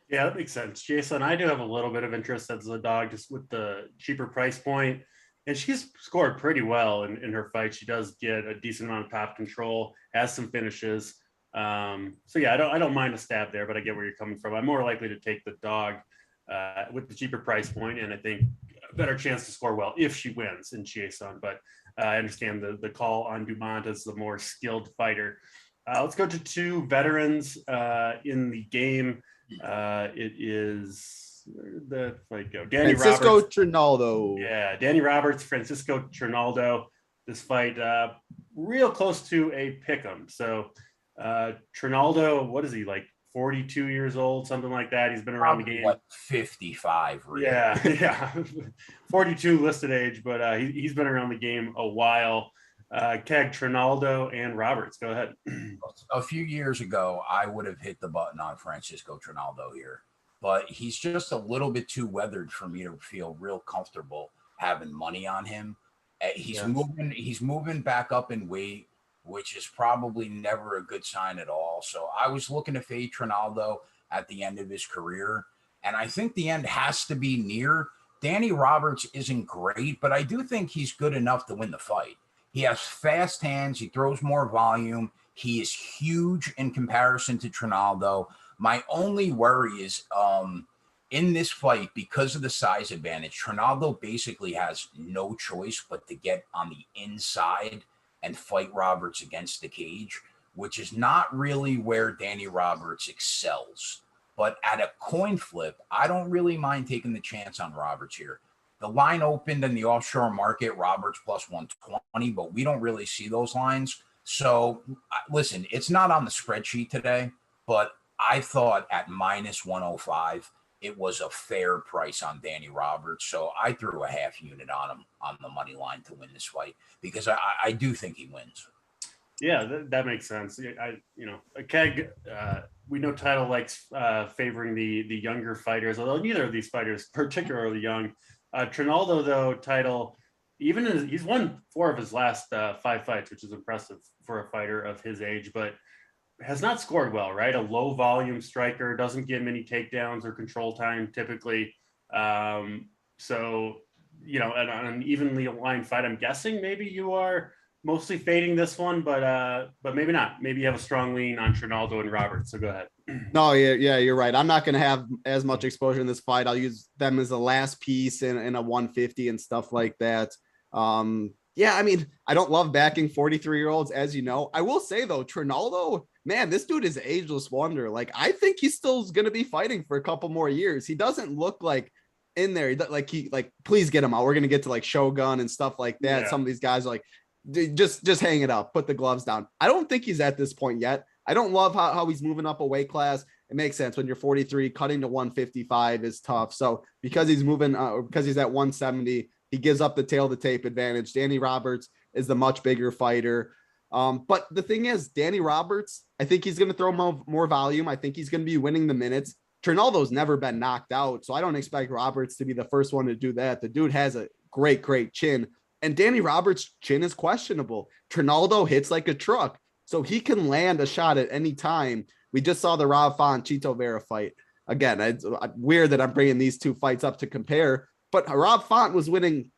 Yeah, that makes sense. Jason, I do have a little bit of interest as a dog just with the cheaper price point. And she's scored pretty well in her fight. She does get a decent amount of top control, has some finishes. So yeah, I don't mind a stab there, but I get where you're coming from. I'm more likely to take the dog with the cheaper price point, and I think a better chance to score well if she wins in Jason. But I understand the call on Dumont as the more skilled fighter. Let's go to 2 veterans in the game. It is, where did the fight go? Francisco Trinaldo. Yeah, Danny Roberts, Francisco Trinaldo. This fight real close to a pick'em. So Trinaldo, what is he, like 42 years old, something like that? He's been around the game. Like 55, really. Yeah. 42 listed age, but he's been around the game a while. Keg, Trinaldo, and Roberts. Go ahead. A few years ago, I would have hit the button on Francisco Trinaldo here, but he's just a little bit too weathered for me to feel real comfortable having money on him. He's moving back up in weight, which is probably never a good sign at all. So I was looking to fade Trinaldo at the end of his career, and I think the end has to be near. Danny Roberts isn't great, but I do think he's good enough to win the fight. He has fast hands. He throws more volume. He is huge in comparison to Trinaldo. My only worry is in this fight, because of the size advantage, Trinaldo basically has no choice but to get on the inside and fight Roberts against the cage, which is not really where Danny Roberts excels. But at a coin flip, I don't really mind taking the chance on Roberts here. The line opened in the offshore market, Roberts plus 120, but we don't really see those lines. So listen, it's not on the spreadsheet today, but I thought at minus 105, it was a fair price on Danny Roberts. So I threw a half unit on him on the money line to win this fight because I do think he wins. Yeah, that makes sense. A Keg, we know Title likes favoring the younger fighters, although neither of these fighters particularly young. Trinaldo, though, Title, he's won 4 of his last 5 fights, which is impressive for a fighter of his age, but has not scored well, right? A low volume striker, doesn't get many takedowns or control time typically. So, an evenly aligned fight, I'm guessing maybe you are mostly fading this one, but maybe not. Maybe you have a strong lean on Trinaldo and Roberts. So go ahead. No, yeah, you're right. I'm not going to have as much exposure in this fight. I'll use them as the last piece in a 150 and stuff like that. Yeah, I mean, I don't love backing 43-year-olds, as you know. I will say, though, Trinaldo, man, this dude is an ageless wonder. Like, I think he's still going to be fighting for a couple more years. He doesn't look like in there. Like, please get him out. We're going to get to, like, Shogun and stuff like that. Yeah. Some of these guys are like, just hang it up, put the gloves down. I don't think he's at this point yet. I don't love how he's moving up a weight class. It makes sense when you're 43, cutting to 155 is tough. So because he's moving, because he's at 170, he gives up the tail to tape advantage. Danny Roberts is the much bigger fighter. But the thing is, Danny Roberts, I think he's going to throw more volume. I think he's going to be winning the minutes. Trinaldo's never been knocked out, so I don't expect Roberts to be the first one to do that. The dude has a great chin. And Danny Roberts' chin is questionable. Trinaldo hits like a truck, so he can land a shot at any time. We just saw the Royval and Chito Vera fight. Again, it's weird that I'm bringing these two fights up to compare, but Rob Font was winning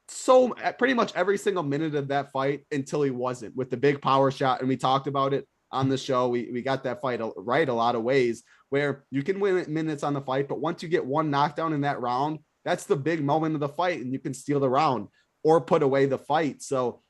pretty much every single minute of that fight until he wasn't, with the big power shot. And we talked about it on the show. We got that fight right a lot of ways, where you can win minutes on the fight, but once you get one knockdown in that round, that's the big moment of the fight, and you can steal the round or put away the fight. So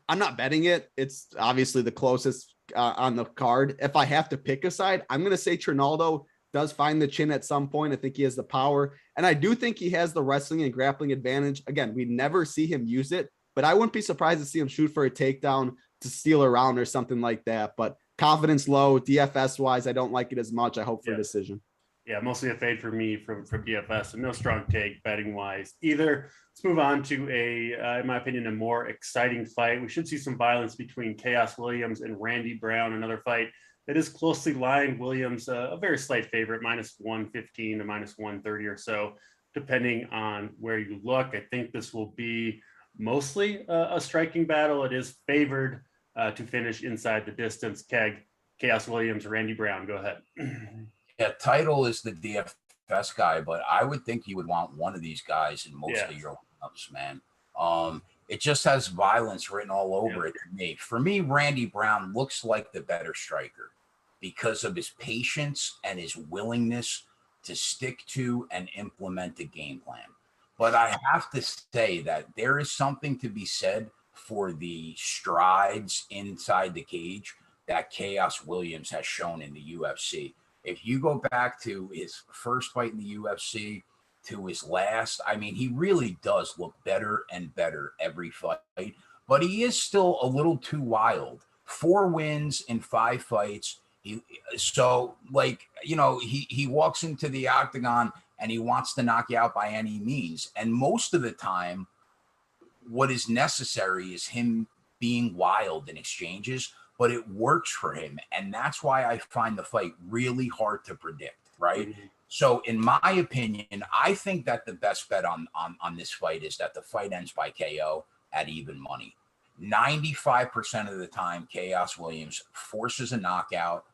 I'm not betting it. It's obviously the closest on the card. If I have to pick a side, I'm going to say Trinaldo does find the chin at some point. I think he has the power, and I do think he has the wrestling and grappling advantage. Again, we never see him use it, but I wouldn't be surprised to see him shoot for a takedown to steal a round or something like that. But confidence low, DFS wise, I don't like it as much. I hope for a decision. Yeah, mostly a fade for me from DFS, and no strong take betting wise either. Let's move on to in my opinion, a more exciting fight. We should see some violence between Chaos Williams and Randy Brown, another fight that is closely lined. Williams, a very slight favorite, minus 115 to minus 130 or so, depending on where you look. I think this will be mostly a striking battle. It is favored to finish inside the distance. Keg, Chaos Williams, Randy Brown, go ahead. Yeah, Title is the DFS guy, but I would think you would want one of these guys in most of your lineups, man. It just has violence written all over it to me. For me, Randy Brown looks like the better striker because of his patience and his willingness to stick to and implement the game plan. But I have to say that there is something to be said for the strides inside the cage that Chaos Williams has shown in the UFC. If you go back to his first fight in the UFC to his last, I mean, he really does look better and better every fight, but he is still a little too wild. 4 wins in 5 fights. He walks into the octagon and he wants to knock you out by any means. And most of the time, what is necessary is him being wild in exchanges, but it works for him. And that's why I find the fight really hard to predict, right? Mm-hmm. So in my opinion, I think that the best bet on this fight is that the fight ends by KO at even money. 95% of the time, Chaos Williams forces a knockout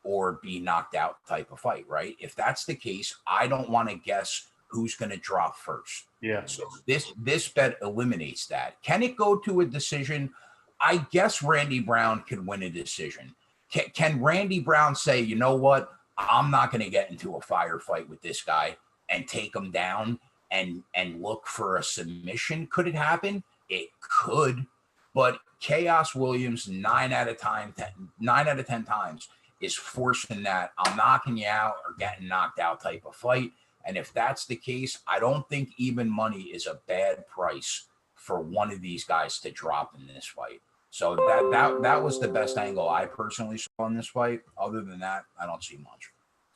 or be knocked out type of fight, right? If that's the case, I don't want to guess who's going to drop first. Yeah. So this bet eliminates that. Can it go to a decision? I guess Randy Brown can win a decision. Can Randy Brown say, you know what? I'm not going to get into a firefight with this guy. and take him down and look for a submission. Could it happen? It could, but Chaos Williams 9 out of 10 times is forcing that I'm knocking you out or getting knocked out type of fight. And if that's the case, I don't think even money is a bad price for one of these guys to drop in this fight. So that was the best angle I personally saw in this fight. Other than that, I don't see much.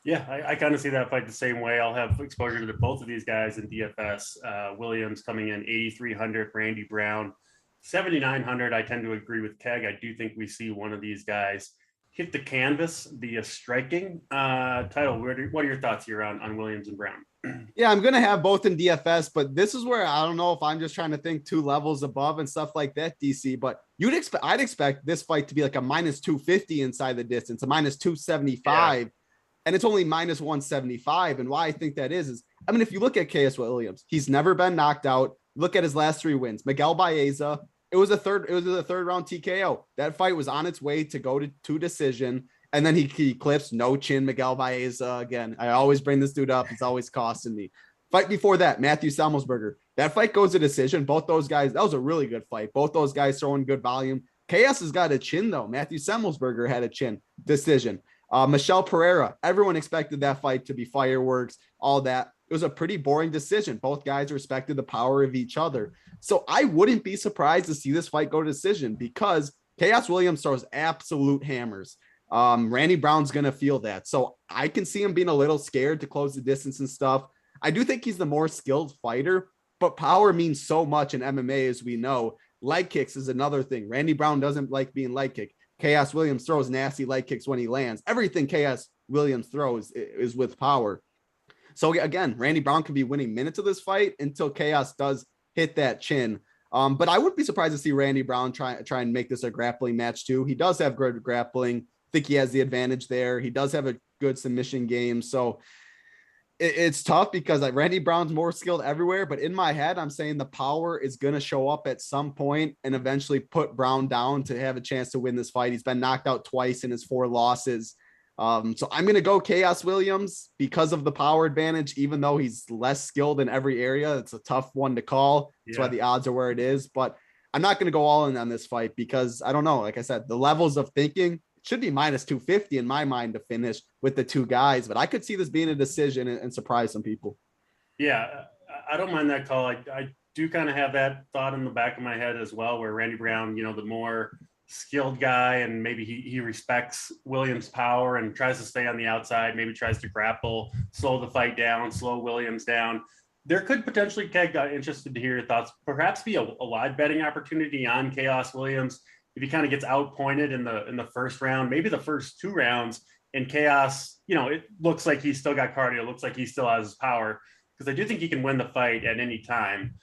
Yeah, I kind of see that fight the same way. I'll have exposure to both of these guys in DFS. Williams coming in 8,300, Randy Brown 7,900. I tend to agree with Keg. I do think we see one of these guys hit the canvas via striking. Title, what are your thoughts here on Williams and Brown? Yeah, I'm going to have both in DFS, but this is where I don't know if I'm just trying to think 2 levels above and stuff like that, DC, but I'd expect this fight to be like a minus 250 inside the distance, a minus 275. Yeah. And it's only minus 175. And why I think that is, I mean, if you look at KS Williams, he's never been knocked out. Look at his last 3 wins. Miguel Baeza, it was a third round TKO. That fight was on its way to go to decision. And then he clips no chin Miguel Baeza again. I always bring this dude up. He's always costing me. Fight before that, Matthew Semmelsberger. That fight goes to decision. Both those guys, that was a really good fight. Both those guys throwing good volume. KS has got a chin though. Matthew Semmelsberger had a chin decision. Michelle Pereira, everyone expected that fight to be fireworks, all that. It was a pretty boring decision. Both guys respected the power of each other. So I wouldn't be surprised to see this fight go to decision because Chaos Williams throws absolute hammers. Randy Brown's going to feel that. So I can see him being a little scared to close the distance and stuff. I do think he's the more skilled fighter, but power means so much in MMA, as we know. Leg kicks is another thing. Randy Brown doesn't like being leg kicked. Chaos Williams throws nasty leg kicks when he lands. Everything Chaos Williams throws is with power. So again, Randy Brown could be winning minutes of this fight until Chaos does hit that chin. But I wouldn't be surprised to see Randy Brown try and make this a grappling match too. He does have good grappling. I think he has the advantage there. He does have a good submission game. So it's tough because like Randy Brown's more skilled everywhere, but in my head, I'm saying the power is going to show up at some point and eventually put Brown down to have a chance to win this fight. He's been knocked out twice in his 4 losses. So I'm going to go Chaos Williams because of the power advantage, even though he's less skilled in every area. It's a tough one to call. That's why the odds are where it is, but I'm not going to go all in on this fight because I don't know. Like I said, the levels of thinking should be minus 250 in my mind to finish with the 2 guys, but I could see this being a decision and surprise some people. Yeah, I don't mind that call. I do kind of have that thought in the back of my head as well, where Randy Brown, the more skilled guy, and maybe he respects Williams' power and tries to stay on the outside, maybe tries to grapple, slow the fight down, slow Williams down. There could potentially, Keg, interested to hear your thoughts, perhaps be a live betting opportunity on Chaos Williams if he kind of gets outpointed in the first round, maybe the first 2 rounds, and Chaos, it looks like he's still got cardio, looks like he still has his power, because I do think he can win the fight at any time.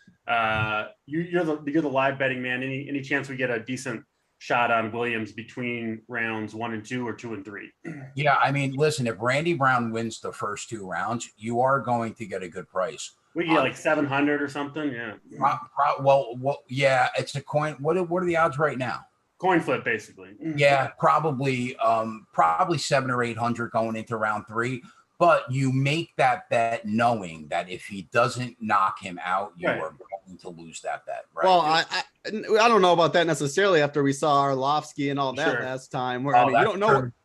You're the live betting man. Any chance we get a decent shot on Williams between rounds 1 and 2 or 2 and 3? Yeah, I mean, listen, if Randy Brown wins the first 2 rounds, you are going to get a good price. We get like 700 or something. Yeah. Well, yeah, it's a coin. What are the odds right now? Coin flip, basically. Yeah, probably 700 or 800 going into round 3. But you make that bet knowing that if he doesn't knock him out, you are going to lose that bet. Right? Well, I don't know about that necessarily after we saw Arlovsky and all that last time. Where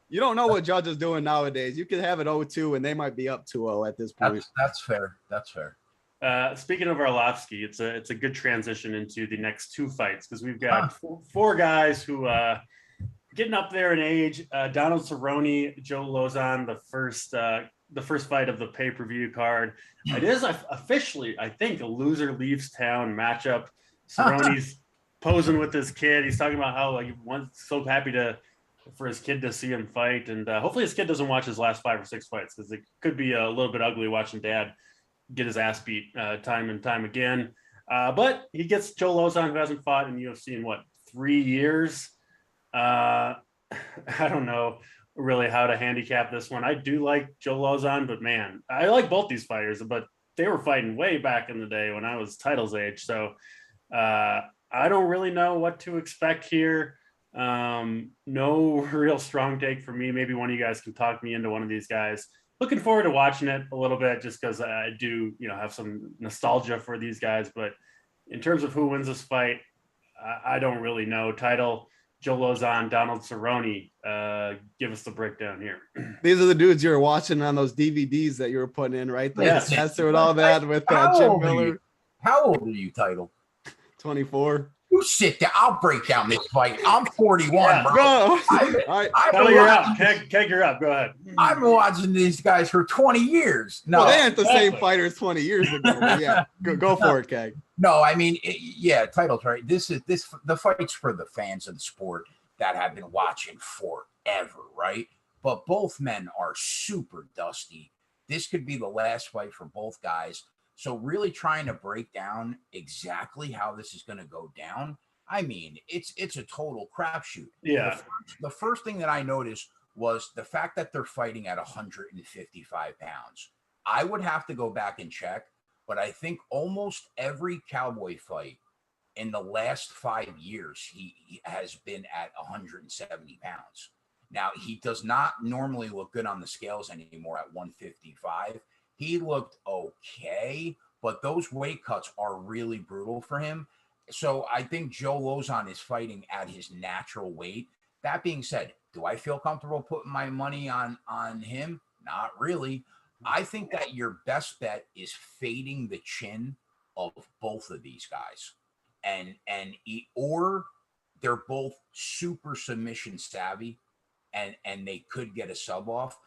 you don't know what Judge is doing nowadays. You could have it 0-2 and they might be up 2-0 at this point. That's fair. That's fair. Speaking of Arlovsky, it's a good transition into the next 2 fights because we've got 4 guys who getting up there in age. Donald Cerrone, Joe Lauzon, the first fight of the pay-per-view card. It is officially, I think, a loser leaves town matchup. Cerrone's posing with his kid. He's talking about how he wants so happy for his kid to see him fight, and hopefully his kid doesn't watch his last 5 or 6 fights because it could be a little bit ugly watching dad get his ass beat time and time again. But he gets Joe Lauzon, who hasn't fought in UFC in 3 years. I don't know really how to handicap this one. I do like Joe Lauzon, but man, I like both these fighters, but they were fighting way back in the day when I was titles age. So I don't really know what to expect here. No real strong take for me. Maybe one of you guys can talk me into one of these guys. looking forward to watching it a little bit, just because I do, have some nostalgia for these guys. But in terms of who wins this fight, I don't really know. Title, Joe Lauzon, Donald Cerrone. Give us the breakdown here. These are the dudes you were watching on those DVDs that you were putting in, right? Yes. That's with all that with Jim Miller. How old are you, Title? 24. You sit down. I'll break down this fight. I'm 41, Yeah, bro. All right. Title, you're up. Keg, you're up. Go ahead. I've been watching these guys for 20 years. No, well, they ain't the exactly. same fighters 20 years ago. But yeah, go for it, Keg. No, I mean, Title's right. The fight's for the fans of the sport that have been watching forever, right? But both men are super dusty. This could be the last fight for both guys. So really trying to break down exactly how this is going to go down, I mean, it's a total crapshoot. Yeah. The first thing that I noticed was the fact that they're fighting at 155 pounds. I would have to go back and check, but I think almost every cowboy fight in the last 5 years, he has been at 170 pounds. Now, he does not normally look good on the scales anymore at 155. He looked okay, but those weight cuts are really brutal for him. So I think Joe Lauzon is fighting at his natural weight. That being said, do I feel comfortable putting my money on him? Not really. I think that your best bet is fading the chin of both of these guys. Or they're both super submission savvy and they could get a sub off.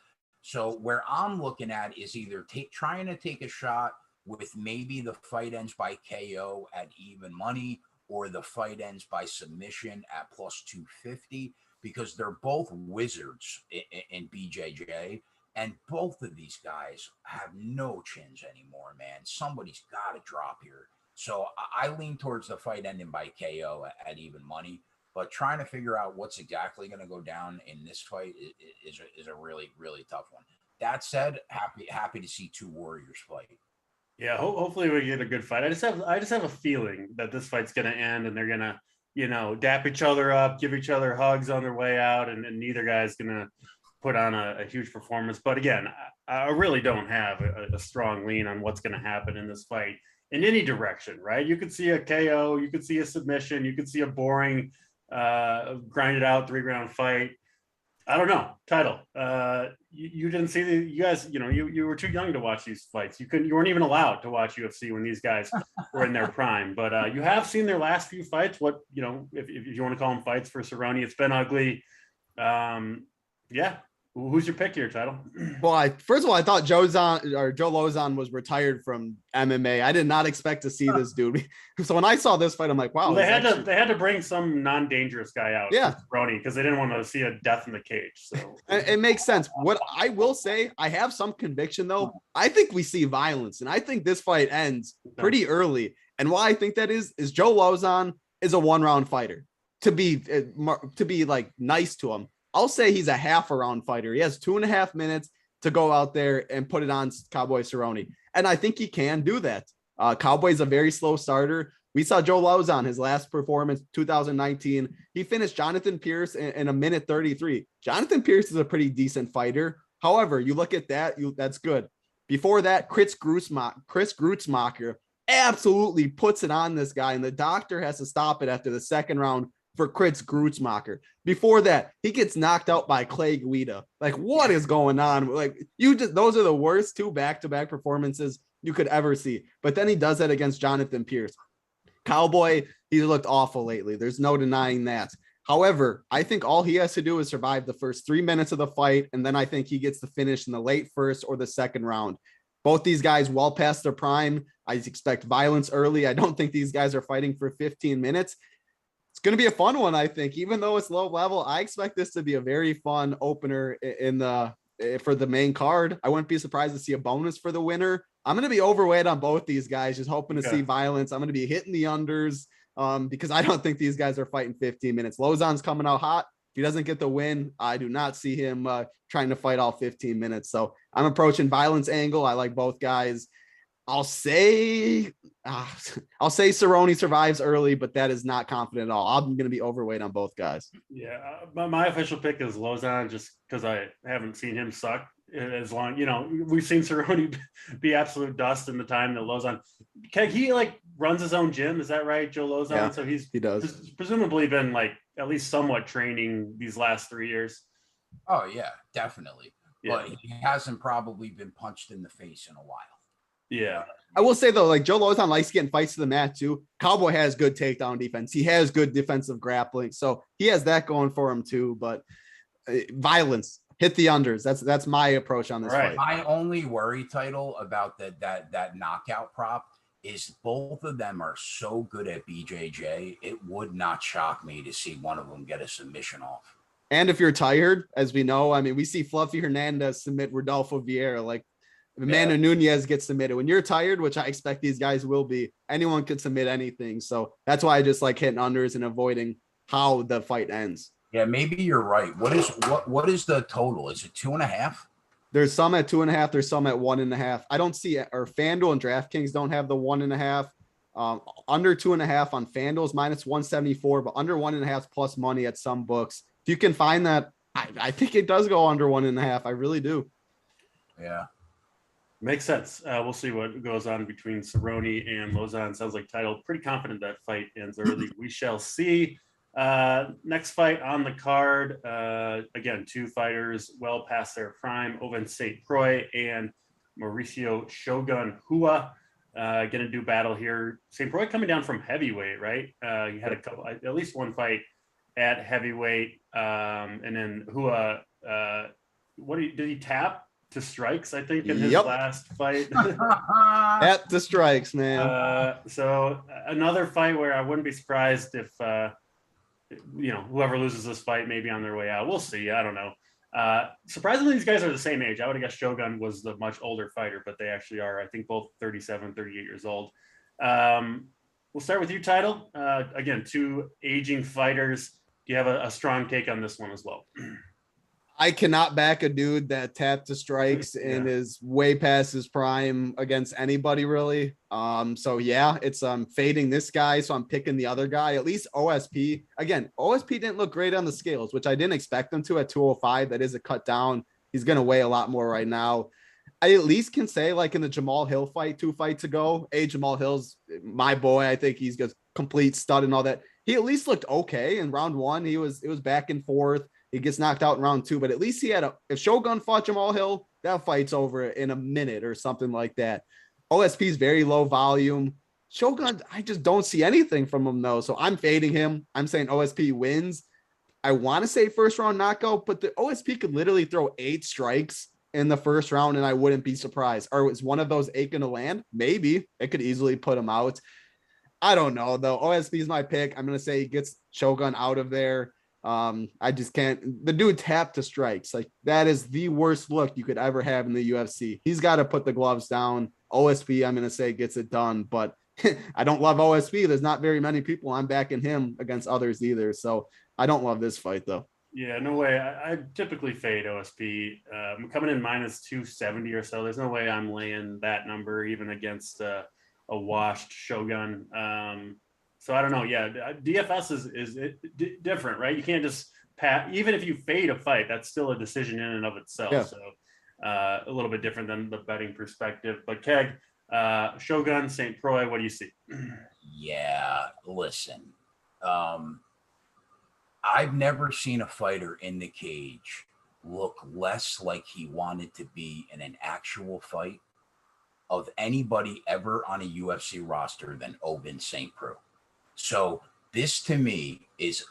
So where I'm looking at is either trying to take a shot with maybe the fight ends by KO at even money or the fight ends by submission at plus 250, because they're both wizards in BJJ. And both of these guys have no chins anymore, man. Somebody's got to drop here. So I lean towards the fight ending by KO at even money. But trying to figure out what's exactly going to go down in this fight is a really, really tough one. That said, happy to see two warriors fight. Yeah, hopefully we get a good fight. I just have a feeling that this fight's going to end and they're going to, dap each other up, give each other hugs on their way out, and neither guy's going to put on a huge performance. But again, I really don't have a strong lean on what's going to happen in this fight in any direction, right? You could see a KO, you could see a submission, you could see a boring grinded out 3-round fight. I don't know. Title. You didn't see you guys, you were too young to watch these fights. You weren't even allowed to watch UFC when these guys were in their prime. But you have seen their last few fights. What, if you want to call them fights for Cerrone, it's been ugly. Yeah. Who's your pick here, Title? Well, first of all, I thought Joe Lauzon was retired from MMA. I did not expect to see this dude. So when I saw this fight, I'm like, wow. Well, they had to bring some non-dangerous guy out. Yeah, Cerrone, because they didn't want to see a death in the cage. So it makes sense. What I will say, I have some conviction though. I think we see violence, and I think this fight ends pretty early. And why I think that is Joe Lauzon is a 1-round fighter. To be like nice to him, I'll say he's a half a round fighter. He has 2.5 minutes to go out there and put it on Cowboy Cerrone. And I think he can do that. Cowboy's a very slow starter. We saw Joe Lauzon, his last performance, 2019. He finished Jonathan Pierce in a minute 33. Jonathan Pierce is a pretty decent fighter. However, you look at that, that's good. Before that, Chris Grutzmacher absolutely puts it on this guy, and the doctor has to stop it after the second round for Chris Grutzmacher. Before that, he gets knocked out by Clay Guida. Like, what is going on? Like, those are the worst 2 back-to-back performances you could ever see. But then he does that against Jonathan Pierce. Cowboy, he's looked awful lately. There's no denying that. However, I think all he has to do is survive the first 3 minutes of the fight, and then I think he gets the finish in the late first or the second round. Both these guys well past their prime. I expect violence early. I don't think these guys are fighting for 15 minutes. It's going to be a fun one, I think. Even though it's low level, I expect this to be a very fun opener for the main card. I wouldn't be surprised to see a bonus for the winner. I'm going to be overweight on both these guys, just hoping to see violence. I'm going to be hitting the unders because I don't think these guys are fighting 15 minutes. Lauzon's coming out hot. If he doesn't get the win, I do not see him trying to fight all 15 minutes. So I'm approaching violence angle. I like both guys. I'll say Cerrone survives early, but that is not confident at all. I'm going to be overweight on both guys. Yeah, my official pick is Lauzon just because I haven't seen him suck as long, we've seen Cerrone be absolute dust in the time that Lauzon. He like runs his own gym, is that right, Joe Lauzon? Yeah, so he does. presumably been like at least somewhat training these last 3 years. Oh yeah, definitely. Yeah. But he hasn't probably been punched in the face in a while. Yeah. I will say though, like Joe Lauzon likes getting fights to the mat too. Cowboy has good takedown defense. He has good defensive grappling, so he has that going for him too. But violence, hit the unders. That's my approach on this fight. My only worry, Title, about that knockout prop is both of them are so good at BJJ. It would not shock me to see one of them get a submission off. And if you're tired, as we know, I mean, we see Fluffy Hernandez submit Rodolfo Vieira. Like Amanda Nunez gets submitted. When you're tired, which I expect these guys will be, anyone could submit anything. So that's why I just like hitting unders and avoiding how the fight ends. Yeah, maybe you're right. What is the total? Is it 2.5? There's some at 2.5. There's some at 1.5. I don't see it, or FanDuel and DraftKings don't have the 1.5. Under 2.5 on FanDuel is -174, but under 1.5 plus money at some books. If you can find that, I think it does go under 1.5. I really do. Yeah. Makes sense. We'll see what goes on between Cerrone and Lauzon. Sounds like Title pretty confident that fight ends early. We shall see. Next fight on the card. Again, two fighters well past their prime. Ovince St. Preux and Mauricio Shogun Hua going to do battle here. St. Preux coming down from heavyweight, right? He had at least one fight at heavyweight. And then Hua, did he tap to strikes, I think, in his last fight? At the strikes, man. So another fight where I wouldn't be surprised if whoever loses this fight may be on their way out. We'll see. I don't know. Surprisingly, these guys are the same age. I would have guessed Shogun was the much older fighter, but they actually are, I think, both 37, 38 years old. We'll start with you, Title. Again, two aging fighters. Do you have a strong take on this one as well? I cannot back a dude that tapped to strikes and is way past his prime against anybody, really. So yeah, it's fading this guy, so I'm picking the other guy. At least OSP. Again, OSP didn't look great on the scales, which I didn't expect him to at 205. That is a cut down. He's gonna weigh a lot more right now. I at least can say, like in the Jamal Hill fight 2 fights ago, Jamal Hill's my boy. I think he's a complete stud and all that. He at least looked okay in round 1. It was back and forth. He gets knocked out in round 2, but at least he had if Shogun fought Jamal Hill, that fight's over in a minute or something like that. OSP is very low volume. Shogun, I just don't see anything from him though. So I'm fading him. I'm saying OSP wins. I want to say first round knockout, but the OSP could literally throw 8 strikes in the first round and I wouldn't be surprised. Or was one of those 8 going to land? Maybe. It could easily put him out. I don't know though. OSP is my pick. I'm going to say he gets Shogun out of there. I just can't. The dude tapped to strikes. Like that is the worst look you could ever have in the UFC. He's got to put the gloves down. OSP, I'm going to say, gets it done, but I don't love OSP. There's not very many people I'm backing him against others either. So I don't love this fight though. Yeah, no way. I typically fade OSP. I'm coming in -270 or so. There's no way I'm laying that number even against a washed Shogun. So I don't know. Yeah, DFS is different, right? You can't just pat. Even if you fade a fight, that's still a decision in and of itself. Yeah. So a little bit different than the betting perspective. But Keg, Shogun, St. Preux, what do you see? Yeah, listen. I've never seen a fighter in the cage look less like he wanted to be in an actual fight of anybody ever on a UFC roster than Ovince St. Preux. So this to me is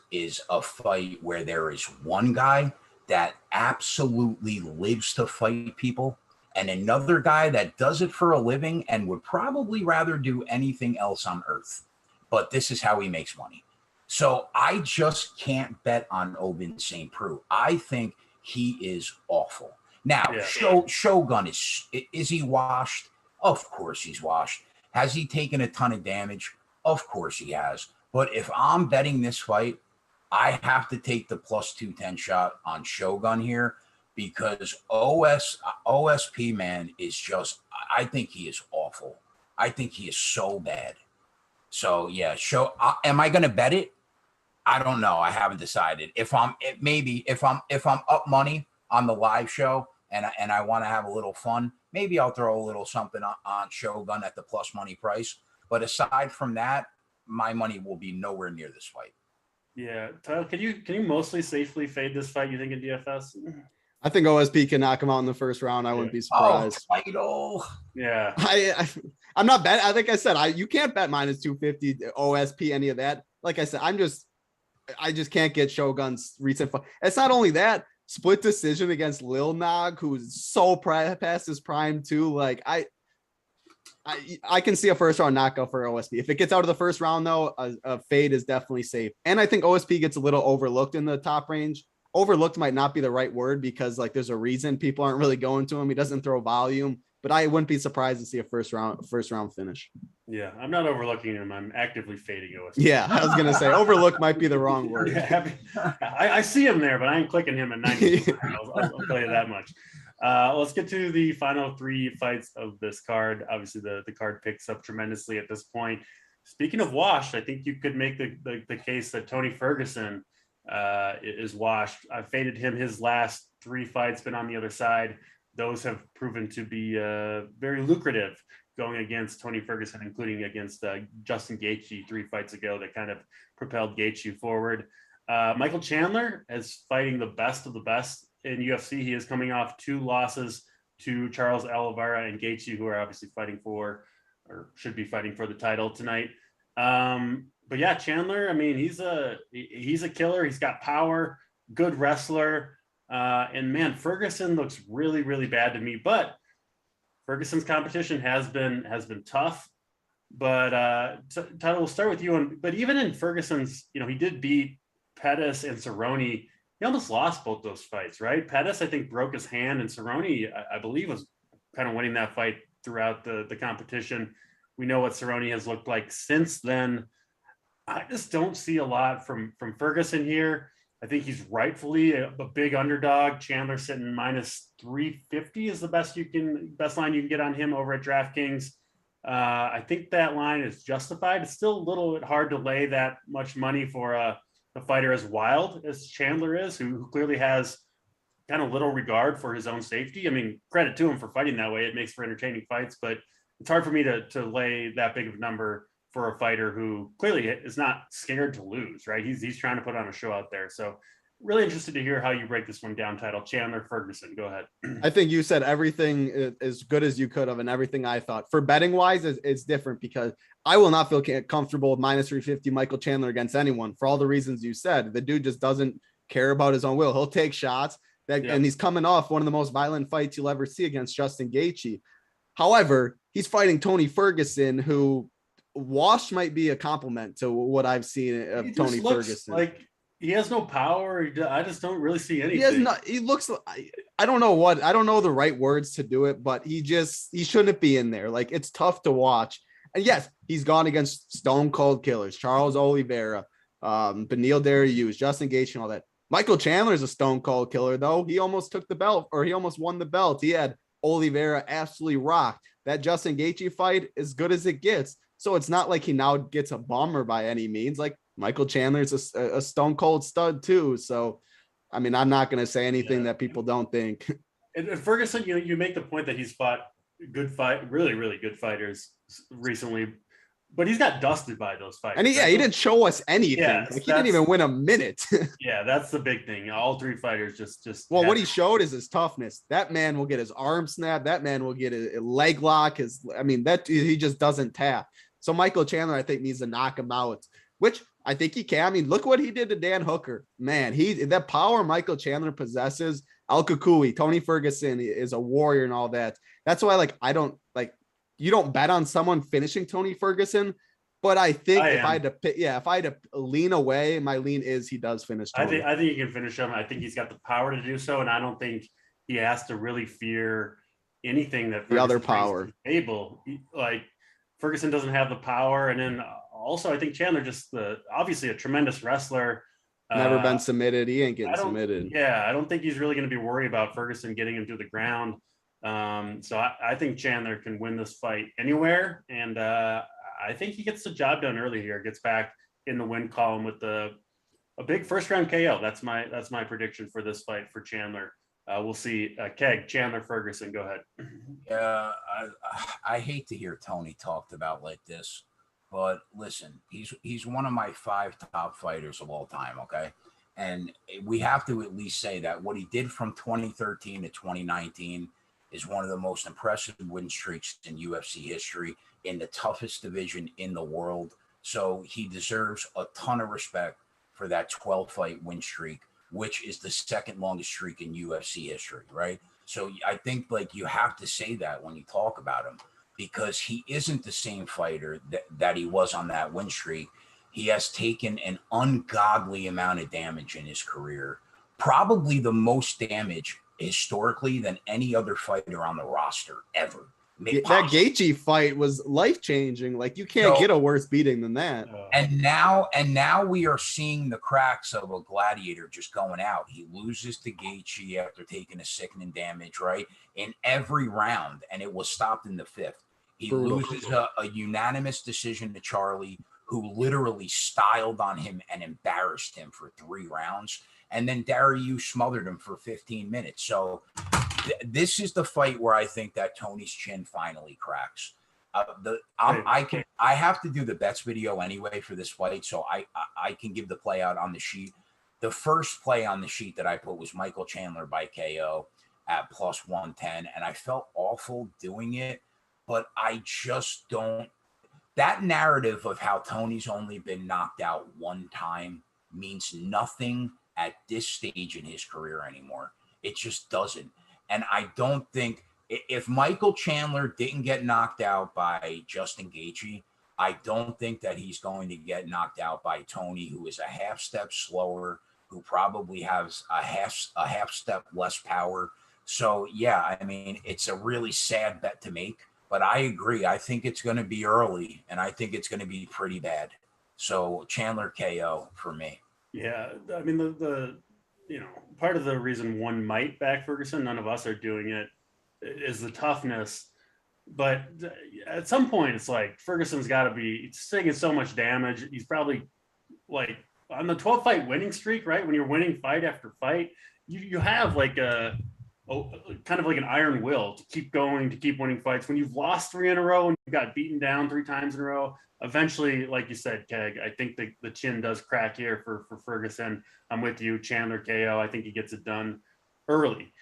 a fight where there is one guy that absolutely lives to fight people and another guy that does it for a living and would probably rather do anything else on earth. But this is how he makes money. So I just can't bet on Ovince St. Preux. I think he is awful. Now, Shogun, is he washed? Of course he's washed. Has he taken a ton of damage? Of course he has. But if I'm betting this fight, I have to take the +210 shot on Shogun here because OSP, man, is just, I think he is awful. I think he is so bad. So, yeah, am I going to bet it? I don't know. I haven't decided. If I'm up money on the live show, and I want to have a little fun, maybe I'll throw a little something on Shogun at the plus money price. But aside from that, my money will be nowhere near this fight. Yeah, Tyler, can you mostly safely fade this fight, you think, in DFS? I think OSP can knock him out in the first round. I wouldn't be surprised. Oh, title. Yeah. I'm not betting. I think I said you can't bet minus 250 OSP, any of that. Like I said, I just can't get Shogun's recent fight. It's not only that, split decision against Lil Nog, who's so past his prime too. Like I can see a first round knockout for OSP. If it gets out of the first round though, a fade is definitely safe. And I think OSP gets a little overlooked in the top range. Overlooked might not be the right word because like there's a reason people aren't really going to him. He doesn't throw volume, but I wouldn't be surprised to see a first round finish. Yeah, I'm not overlooking him. I'm actively fading OSP. Yeah, I was gonna say overlook might be the wrong word. Yeah, I see him there, but I ain't clicking him at 90. I'll tell you that much. Let's get to the final 3 fights of this card. Obviously, the card picks up tremendously at this point. Speaking of washed, I think you could make the case that Tony Ferguson is washed. I faded him his last 3 fights, been on the other side. Those have proven to be very lucrative going against Tony Ferguson, including against Justin Gaethje 3 fights ago that kind of propelled Gaethje forward. Michael Chandler is fighting the best of the best in UFC. He is coming off 2 losses to Charles Oliveira and Gaethje, who are obviously fighting for, or should be fighting for, the title tonight. But yeah, Chandler, I mean, he's a killer. He's got power, good wrestler. And man, Ferguson looks really, really bad to me, but Ferguson's competition has been tough. But Tyler, we'll start with you. But even in Ferguson's, he did beat Pettis and Cerrone. He almost lost both those fights, right? Pettis, I think, broke his hand, and Cerrone, I believe, was kind of winning that fight throughout the competition. We know what Cerrone has looked like since then. I just don't see a lot from Ferguson here. I think he's rightfully a big underdog. Chandler sitting minus 350 is the best line you can get on him over at DraftKings. I think that line is justified. It's still a little bit hard to lay that much money for a fighter as wild as Chandler is, who clearly has kind of little regard for his own safety. I mean, credit to him for fighting that way. It makes for entertaining fights, but it's hard for me to lay that big of a number for a fighter who clearly is not scared to lose, right? He's trying to put on a show out there. So really interested to hear how you break this one down, Title. Chandler Ferguson, go ahead. I think you said everything as good as you could have, and everything I thought. For betting wise, it's different because I will not feel comfortable with minus 350 Michael Chandler against anyone for all the reasons you said. The dude just doesn't care about his own will. He'll take shots and he's coming off one of the most violent fights you'll ever see against Justin Gaethje. However, he's fighting Tony Ferguson, who wash might be a compliment to what I've seen of Tony Ferguson. Like he has no power. I just don't really see anything. He looks, I don't know the right words to do it, but he shouldn't be in there. Like, it's tough to watch. And yes, he's gone against stone cold killers, Charles Oliveira, Beneil Dariush, Justin Gaethje, and all that. Michael Chandler is a stone cold killer, though. He almost took the belt, or he almost won the belt. He had Oliveira absolutely rocked. That Justin Gaethje fight, as good as it gets. So it's not like he now gets a bummer by any means. Like, Michael Chandler's a stone cold stud too. So, I mean, I'm not going to say anything that people don't think. And Ferguson, you make the point that he's fought really, really good fighters recently, but he's got dusted by those fighters. And he didn't show us anything. Like, he didn't even win a minute. Yeah, that's the big thing. All 3 fighters just. Well, what he showed is his toughness. That man will get his arm snapped. That man will get a leg lock. He just doesn't tap. So Michael Chandler, I think, needs to knock him out, which I think he can. I mean, look what he did to Dan Hooker. Man, that power Michael Chandler possesses. Al Kukui, Tony Ferguson is a warrior and all that. That's why, you don't bet on someone finishing Tony Ferguson. But I think if I had to lean away, my lean is he does finish Tony. I think he can finish him. I think he's got the power to do so, and I don't think he has to really fear anything that Ferguson the other power able. Ferguson doesn't have the power, and then also I think Chandler obviously a tremendous wrestler. Never been submitted. He ain't getting submitted. Yeah, I don't think he's really going to be worried about Ferguson getting him to the ground. So I think Chandler can win this fight anywhere, and I think he gets the job done early here. Gets back in the win column with a big first round KO. That's my prediction for this fight for Chandler. We'll see. Keg, Chandler, Ferguson, go ahead. Yeah, I hate to hear Tony talked about like this, but listen, he's one of my 5 top fighters of all time. Okay, and we have to at least say that what he did from 2013 to 2019 is one of the most impressive win streaks in UFC history in the toughest division in the world. So he deserves a ton of respect for that 12 fight win streak, which is the second longest streak in UFC history, right? So I think like you have to say that when you talk about him, because he isn't the same fighter that he was on that win streak. He has taken an ungodly amount of damage in his career, probably the most damage historically than any other fighter on the roster ever. That Gaethje fight was life-changing. Like, you can't get a worse beating than that. And now we are seeing the cracks of a gladiator just going out. He loses to Gaethje after taking a sickening damage, right? In every round, and it was stopped in the 5th. He loses a unanimous decision to Charlie, who literally styled on him and embarrassed him for 3 rounds. And then Dariush smothered him for 15 minutes. So this is the fight where I think that Tony's chin finally cracks. I have to do the bets video anyway for this fight, so I can give the play out on the sheet. The first play on the sheet that I put was Michael Chandler by KO at +110, and I felt awful doing it, but I just don't. That narrative of how Tony's only been knocked out 1 time means nothing at this stage in his career anymore. It just doesn't. And I don't think if Michael Chandler didn't get knocked out by Justin Gaethje, I don't think that he's going to get knocked out by Tony, who is a half step slower, who probably has a half step less power. So, yeah, I mean, it's a really sad bet to make, but I agree. I think it's going to be early, and I think it's going to be pretty bad. So Chandler KO for me. Yeah, I mean, the part of the reason one might back Ferguson, none of us are doing it, is the toughness. But at some point, it's like Ferguson's got to be taking so much damage. He's probably like on the 12 fight winning streak, right? When you're winning fight after fight, you have like a kind of like an iron will to keep going, to keep winning fights. When you've lost 3 in a row and you got beaten down 3 times in a row, eventually, like you said, Keg, I think the chin does crack here for Ferguson. I'm with you. Chandler KO. I think he gets it done early.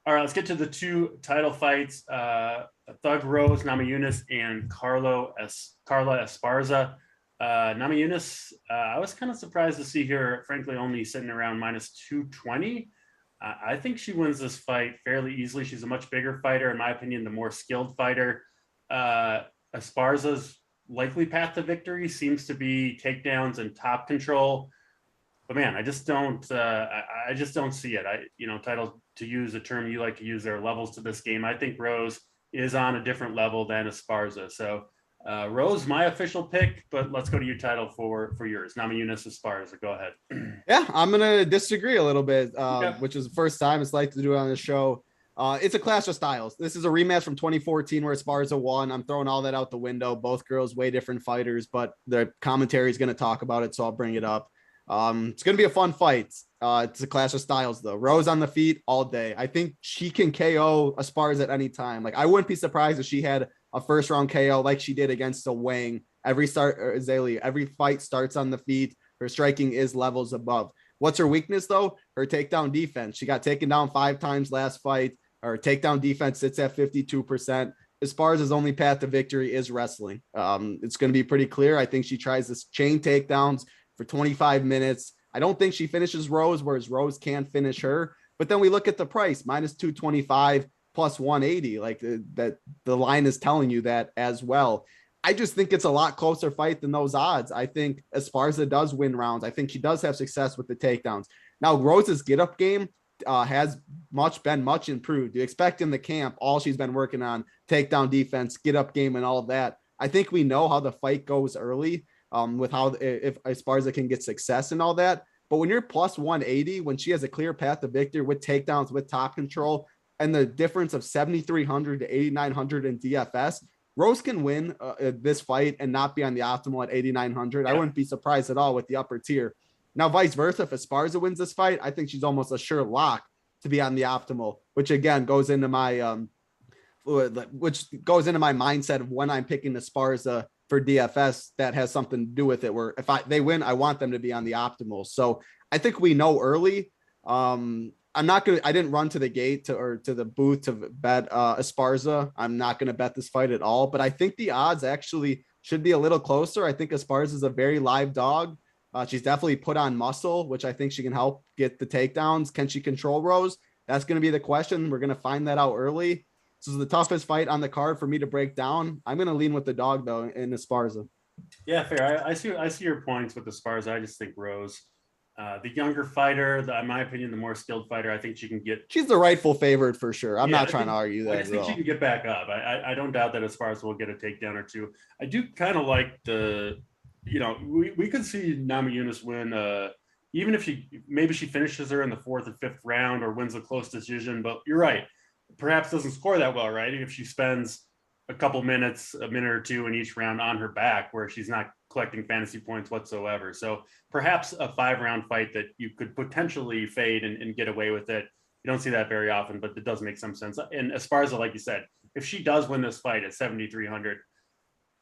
All right, let's get to the 2 title fights. Thug Rose, Namajunas, and Carla Esparza. Namajunas, I was kind of surprised to see her, frankly, only sitting around -220. I think she wins this fight fairly easily. She's a much bigger fighter, in my opinion, the more skilled fighter. Esparza's likely path to victory seems to be takedowns and top control. But man, I just don't see it. Title, to use a term you like to use, there are levels to this game. I think Rose is on a different level than Esparza. So Rose, my official pick, but let's go to your Title for yours. Namajunas, Esparza, go ahead. Yeah, I'm gonna disagree a little bit, which is the first time it's like to do it on the show. It's a clash of styles. This is a rematch from 2014 where Esparza won. I'm throwing all that out the window. Both girls, way different fighters, but the commentary is going to talk about it, so I'll bring it up. It's going to be a fun fight. It's a clash of styles, though. Rose on the feet all day. I think she can KO Esparza at any time. Like, I wouldn't be surprised if she had a first round KO like she did against Wang. Every fight starts on the feet. Her striking is levels above. What's her weakness, though? Her takedown defense. She got taken down 5 times last fight. Her takedown defense sits at 52%. Esparza's only path to victory is wrestling. It's going to be pretty clear. I think she tries this chain takedowns for 25 minutes. I don't think she finishes Rose, whereas Rose can't finish her. But then we look at the price, -225 plus 180. Like that, the line is telling you that as well. I just think it's a lot closer fight than those odds. I think Esparza does win rounds. I think she does have success with the takedowns. Now, Rose's get-up game has been much improved. You expect in the camp, all she's been working on, takedown defense, get-up game, and all of that. I think we know how the fight goes early with how if Esparza can get success and all that. But when you're plus 180, when she has a clear path to victory with takedowns, with top control, and the difference of 7,300 to 8,900 in DFS, Rose can win this fight and not be on the optimal at 8,900. I wouldn't be surprised at all with the upper tier. Now, vice versa, if Esparza wins this fight, I think she's almost a sure lock to be on the optimal, which again goes into my mindset of when I'm picking Esparza for DFS. That has something to do with it, where if they win, I want them to be on the optimal. So I think we know early. I didn't run to the gate to the booth to bet Esparza. I'm not going to bet this fight at all, but I think the odds actually should be a little closer. I think Esparza is a very live dog. She's definitely put on muscle, which I think she can help get the takedowns. Can she control Rose? That's going to be the question. We're going to find that out early. This is the toughest fight on the card for me to break down. I'm going to lean with the dog though in Esparza. Yeah, fair. I see your points with Esparza. I just think Rose, the younger fighter, in my opinion, the more skilled fighter, I think she can get. She's the rightful favorite for sure. I'm not trying to argue that. I think she can get back up. I don't doubt that Esparza will get a takedown or two. I do kind of like we could see Namajunas win, even if she finishes her in the 4th or 5th round or wins a close decision. But you're right, perhaps doesn't score that well, right? If she spends a minute or two in each round on her back, where she's not collecting fantasy points whatsoever. So perhaps a 5-round fight that you could potentially fade and get away with it. You don't see that very often, but it does make some sense. And Esparza, like you said, if she does win this fight at 7,300,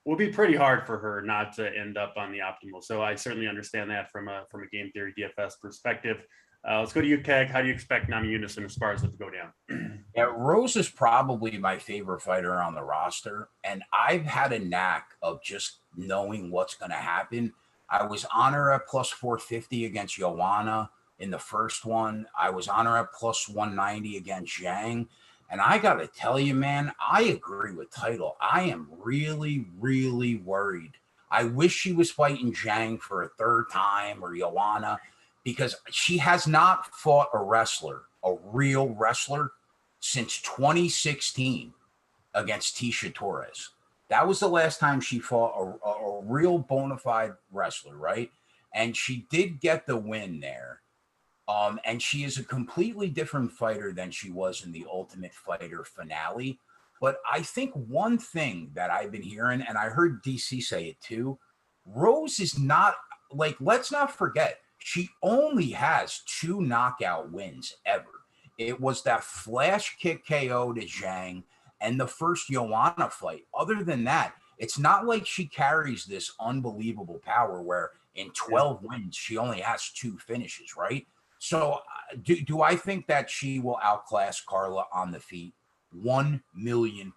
will be pretty hard for her not to end up on the optimal. So I certainly understand that from a game theory DFS perspective. Let's go to you, Keg. How do you expect Namajunas and Esparza to go down? Yeah, Rose is probably my favorite fighter on the roster, and I've had a knack of just knowing what's going to happen. I was on her at plus 450 against Joanna in the first one. I was on her at plus 190 against Zhang. And I got to tell you, man, I agree with Title. I am really, really worried. I wish she was fighting Zhang for a 3rd time or Joanna, because she has not fought a real wrestler, since 2016 against Tisha Torres. That was the last time she fought a real bona fide wrestler, right? And she did get the win there. And she is a completely different fighter than she was in the Ultimate Fighter finale. But I think one thing that I've been hearing, and I heard DC say it too, Rose is not, let's not forget, she only has 2 knockout wins ever. It was that flash kick KO to Zhang and the first Joanna fight. Other than that, it's not like she carries this unbelievable power where in 12 wins, she only has 2 finishes, right? So do I think that she will outclass Carla on the feet? 1,000,000%.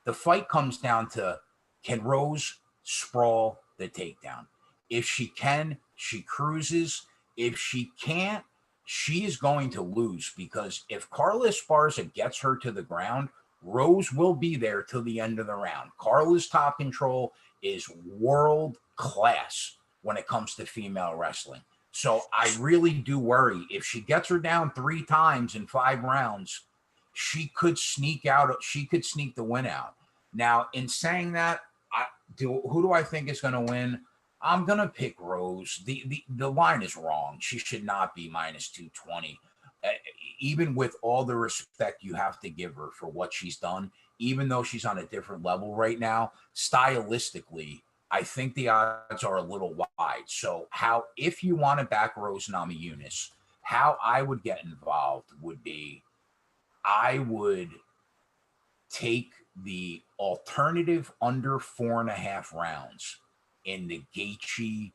The fight comes down to, can Rose sprawl the takedown? If she can, she cruises. If she can't, she is going to lose, because if Carla Esparza gets her to the ground, Rose will be there till the end of the round. Carla's top control is world class when it comes to female wrestling. So I really do worry, if she gets her down 3 times in 5 rounds, she could sneak out. She could sneak the win out. Now, in saying that, who do I think is going to win? I'm going to pick Rose. The line is wrong. She should not be minus 220. Even with all the respect you have to give her for what she's done, even though she's on a different level right now, stylistically, I think the odds are a little wide. So if you want to back Rose Namajunas, how I would get involved would be, I would take the alternative under 4.5 rounds in the Gaethje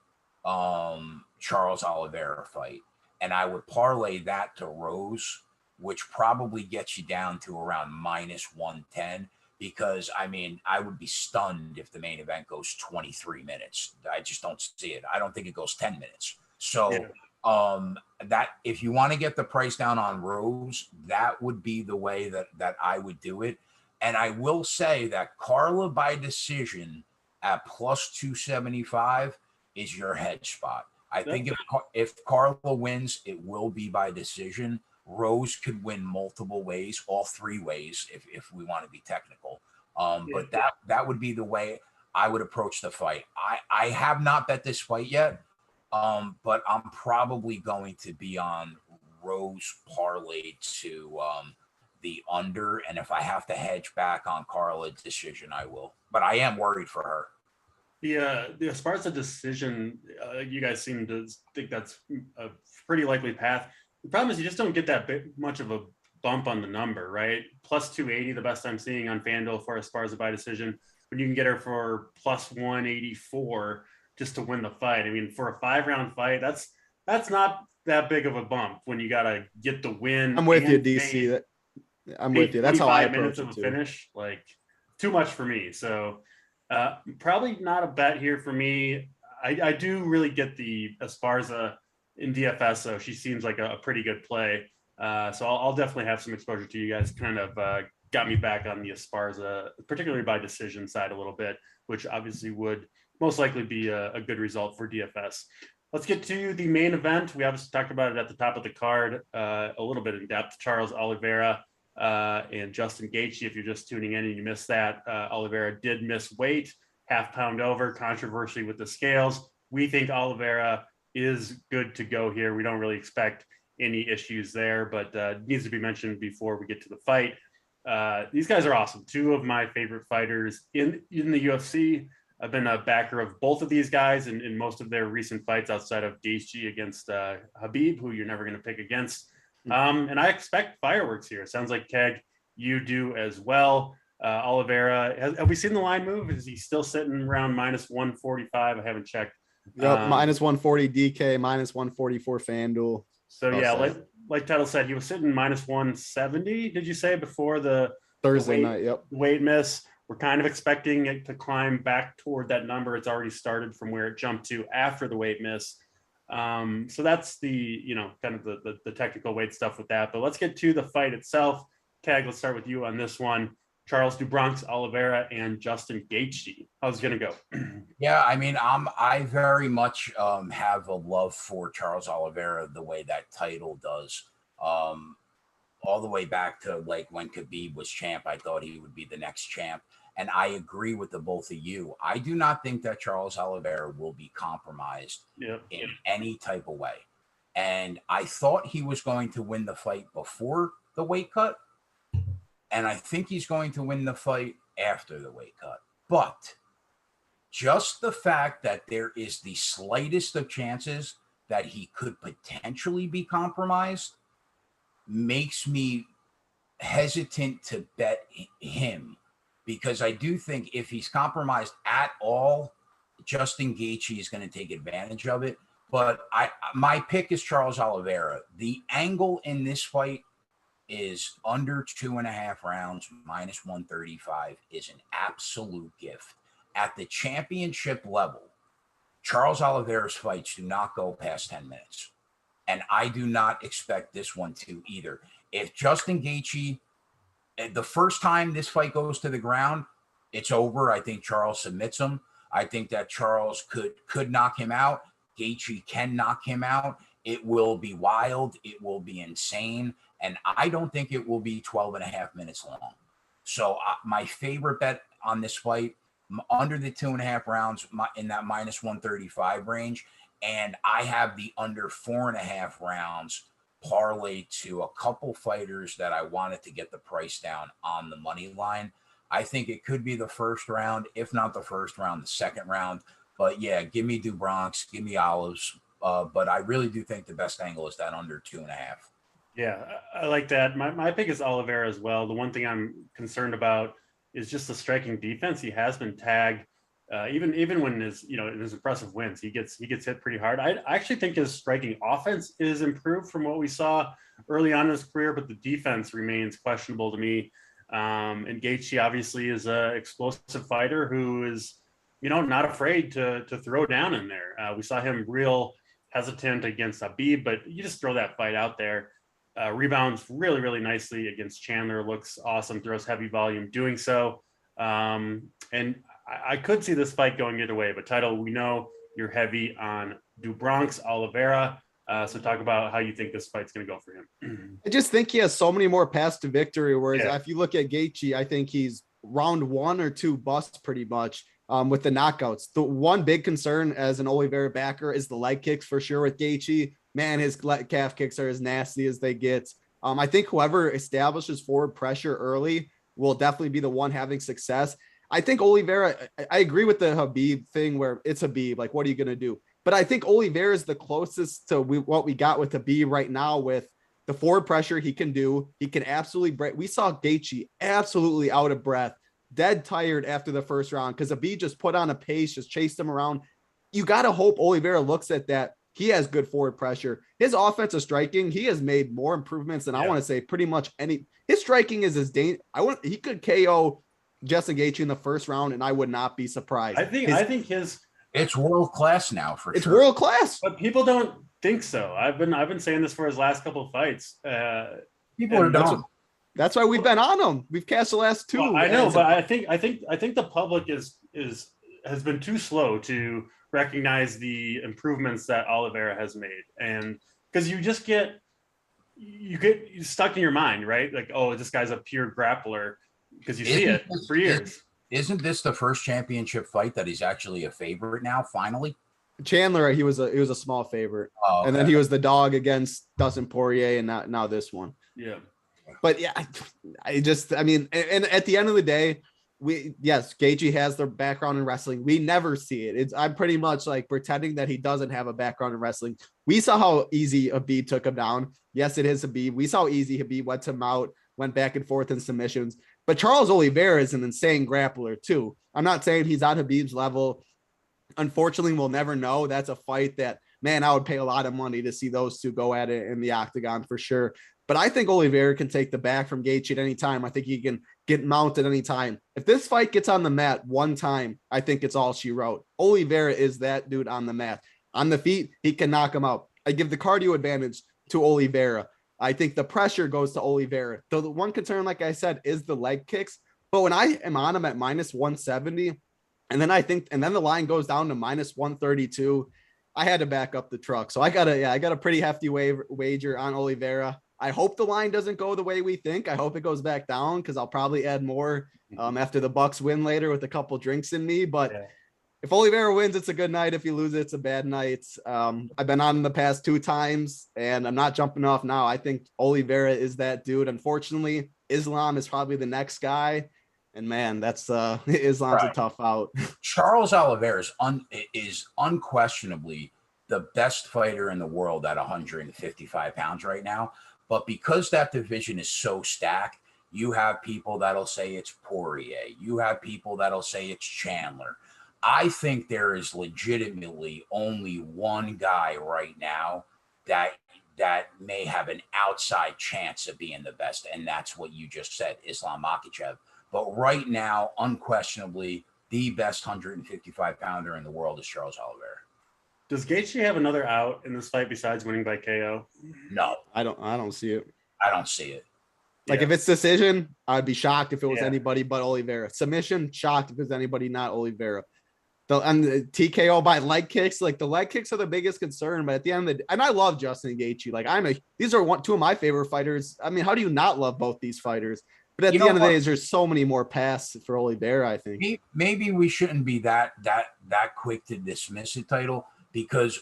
Charles Oliveira fight, and I would parlay that to Rose, which probably gets you down to around minus 110. Because, I mean, I would be stunned if the main event goes 23 minutes. I just don't see it. I don't think it goes 10 minutes. So that if you want to get the price down on Rose, that would be the way that I would do it. And I will say that Carla by decision at plus 275 is your hedge spot. I think if Carla wins, it will be by decision. Rose could win multiple ways, all 3 ways, if we want to be technical. But that would be the way I would approach the fight. I have not bet this fight yet, but I'm probably going to be on Rose parlay to the under. And if I have to hedge back on Carla decision, I will. But I am worried for her. The Esparza decision, you guys seem to think that's a pretty likely path. The problem is you just don't get that much of a bump on the number, right? Plus 280, the best I'm seeing on FanDuel for Esparza by decision, but you can get her for plus 184 just to win the fight. I mean, for a 5-round fight, that's not that big of a bump when you got to get the win. I'm with you, DC. I'm with you. That's how I approach it too. Finish, like too much for me. So probably not a bet here for me. I do really get the Esparza in DFS, so she seems like a pretty good play. So I'll definitely have some exposure to you guys. Kind of got me back on the Esparza, particularly by decision side a little bit, which obviously would most likely be a good result for DFS. Let's get to the main event. We obviously talked about it at the top of the card a little bit in depth. Charles Oliveira and Justin Gaethje. If you're just tuning in and you missed that, Oliveira did miss weight, half pound over, controversy with the scales. We think Oliveira is good to go here. We don't really expect any issues there, but needs to be mentioned before we get to the fight. These guys are awesome. Two of my favorite fighters in the UFC. I've been a backer of both of these guys in most of their recent fights outside of Gaethje against Khabib, who you're never going to pick against. And I expect fireworks here. It sounds like, Keg, you do as well. Oliveira, have we seen the line move? Is he still sitting around minus 145? I haven't checked. Yep, minus 140 DK, minus 144 FanDuel. So yeah, like Title said, he was sitting minus 170. Did you say before the Thursday night? Yep. Weight miss. We're kind of expecting it to climb back toward that number. It's already started from where it jumped to after the weight miss. So that's the, kind of the technical weight stuff with that. But let's get to the fight itself. Keg, let's start with you on this one. Charles do Bronx, Oliveira, and Justin Gaethje. How's it going to go? Yeah, I mean, I very much have a love for Charles Oliveira the way that title does. All the way back to like when Khabib was champ, I thought he would be the next champ. And I agree with the both of you. I do not think that Charles Oliveira will be compromised in any type of way. And I thought he was going to win the fight before the weight cut. And I think he's going to win the fight after the weight cut. But just the fact that there is the slightest of chances that he could potentially be compromised makes me hesitant to bet him. Because I do think if he's compromised at all, Justin Gaethje is going to take advantage of it. But my pick is Charles Oliveira. The angle in this fight is under 2.5 rounds, minus 135 is an absolute gift. At the championship level, Charles Oliveira's fights do not go past 10 minutes. And I do not expect this one to either. If Justin Gaethje, the first time this fight goes to the ground, it's over. I think Charles submits him. I think that Charles could knock him out. Gaethje can knock him out. It will be wild. It will be insane. And I don't think it will be 12.5 minutes long. So my favorite bet on this fight, under the 2.5 rounds in that minus 135 range. And I have the under 4.5 rounds parlay to a couple fighters that I wanted to get the price down on the money line. I think it could be the first round, if not the first round, the second round. But yeah, give me do Bronx, give me Olives. But I really do think the best angle is that under 2.5. Yeah, I like that. My pick is Oliveira as well. The one thing I'm concerned about is just the striking defense. He has been tagged. Even when in his impressive wins, he gets hit pretty hard. I actually think his striking offense is improved from what we saw early on in his career, but the defense remains questionable to me. And Gaethje obviously is an explosive fighter who is, not afraid to throw down in there. We saw him real hesitant against Khabib, but you just throw that fight out there. Rebounds really, really nicely against Chandler. Looks awesome. Throws heavy volume doing so. And I could see this fight going either way, but Title, we know you're heavy on do Bronx, Oliveira. So talk about how you think this fight's going to go for him. I just think he has so many more paths to victory. Whereas if you look at Gaethje, I think he's round 1 or 2 busts pretty much with the knockouts. The one big concern as an Oliveira backer is the leg kicks for sure with Gaethje. Man, his calf kicks are as nasty as they get. I think whoever establishes forward pressure early will definitely be the one having success. I think Oliveira, I agree with the Khabib thing where it's Khabib. Like, what are you going to do? But I think Oliveira is the closest to what we got with Khabib right now with the forward pressure he can do. He can absolutely break. We saw Gaethje absolutely out of breath, dead tired after the first round because Khabib just put on a pace, just chased him around. You got to hope Oliveira looks at that. He has good forward pressure. His offensive striking, he has made more improvements than I want to say pretty much any. His striking is as dangerous. He could KO Justin Gaethje in the first round, and I would not be surprised. I think it's world class now for sure. It's world class, but people don't think so. I've been saying this for his last couple of fights. People are dumb. That's why we've been on him. We've cast the last two. Well, I know, but I think the public has been too slow to recognize the improvements that Oliveira has made, and because you get stuck in your mind, right? Like, oh, this guy's a pure grappler because you see it for years. Isn't this the first championship fight that he's actually a favorite now? Finally, Chandler, he was a small favorite, okay. And then he was the dog against Dustin Poirier, and now this one. Yeah, but yeah, I mean, and at the end of the day, Gaethje has the background in wrestling. We never see it. I'm pretty much like pretending that he doesn't have a background in wrestling. We saw how easy Khabib took him down. Yes, it is Khabib. We saw how easy Khabib went him out, went back and forth in submissions. But Charles Oliveira is an insane grappler too. I'm not saying he's on Khabib's level. Unfortunately, we'll never know. That's a fight that, man, I would pay a lot of money to see those two go at it in the octagon for sure. But I think Oliveira can take the back from Gaethje at any time. I think he can get mounted any time. If this fight gets on the mat one time, I think it's all she wrote. Oliveira is that dude on the mat. On the feet, he can knock him out. I give the cardio advantage to Oliveira. I think the pressure goes to Oliveira. Though the one concern, like I said, is the leg kicks. But when I am on him at minus 170, and then the line goes down to minus 132, I had to back up the truck. So I got a pretty hefty wager on Oliveira. I hope the line doesn't go the way we think. I hope it goes back down because I'll probably add more after the Bucks win later with a couple drinks in me. But if Oliveira wins, it's a good night. If he loses, it's a bad night. I've been on the past 2 times, and I'm not jumping off now. I think Oliveira is that dude. Unfortunately, Islam is probably the next guy. And man, that's Islam's a tough out. Charles Oliveira is unquestionably the best fighter in the world at 155 pounds right now. But because that division is so stacked, you have people that'll say it's Poirier. You have people that'll say it's Chandler. I think there is legitimately only one guy right now that may have an outside chance of being the best, and that's what you just said, Islam Makhachev. But right now, unquestionably, the best 155-pounder in the world is Charles Oliveira. Does Gaethje have another out in this fight besides winning by KO? No. I don't see it. I don't see it. Like if it's decision, I'd be shocked if it was anybody but Oliveira. Submission, shocked if it's anybody not Oliveira. And the TKO by leg kicks, like the leg kicks are the biggest concern. But at the end of the day, and I love Justin Gaethje. Like these are two of my favorite fighters. I mean, how do you not love both these fighters? But at the end of the day, there's so many more paths for Oliveira, I think. Maybe we shouldn't be that quick to dismiss the title, because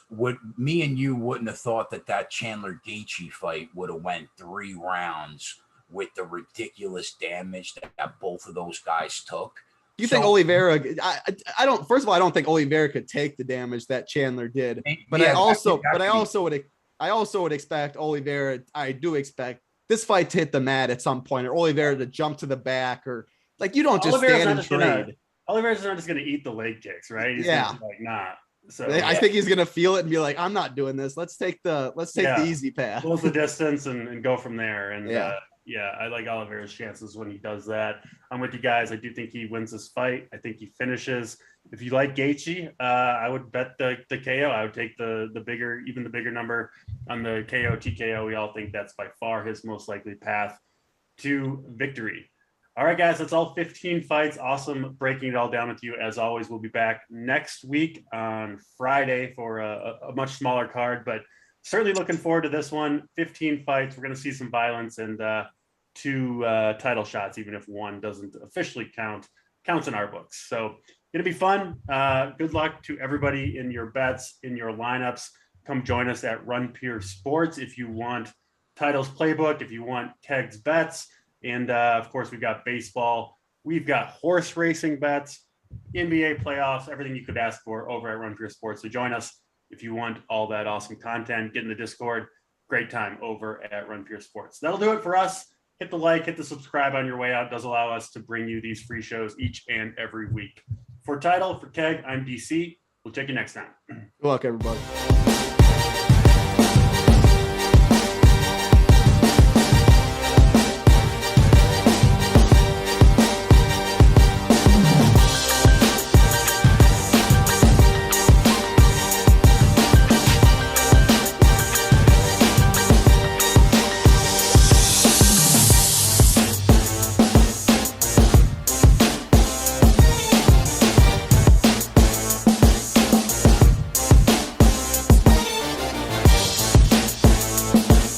me and you wouldn't have thought that Chandler Gaethje fight would have went 3 rounds with the ridiculous damage that both of those guys took. You think Oliveira? I don't. First of all, I don't think Oliveira could take the damage that Chandler did. But I also would expect Oliveira. I do expect this fight to hit the mat at some point, or Oliveira to jump to the back, or like you don't just stand and trade. Oliveira's not just going to eat the leg kicks, right? He's like not. So I think he's going to feel it and be like, I'm not doing this. Let's take the easy path. Close the distance and go from there. And I like Oliveira's chances when he does that. I'm with you guys. I do think he wins this fight. I think he finishes. If you like Gaethje, I would bet the KO. I would take the bigger number on the KO TKO. We all think that's by far his most likely path to victory. All right, guys, that's all 15 fights. Awesome breaking it all down with you. As always, we'll be back next week on Friday for a much smaller card, but certainly looking forward to this one. 15 fights. We're going to see some violence and 2 title shots, even if one doesn't officially counts in our books. So going to be fun. Good luck to everybody in your bets, in your lineups. Come join us at Run Pure Sports if you want Titles Playbook, if you want Keg's bets. And of course, we've got baseball. We've got horse racing bets, NBA playoffs, everything you could ask for over at Run Pure Sports. So join us If you want all that awesome content, get in the Discord. Great time over at Run Pure Sports. That'll do it for us. Hit the like, hit the subscribe on your way out. It does allow us to bring you these free shows each and every week. For Title, for Keg, I'm DC. We'll check you next time. Good luck, everybody.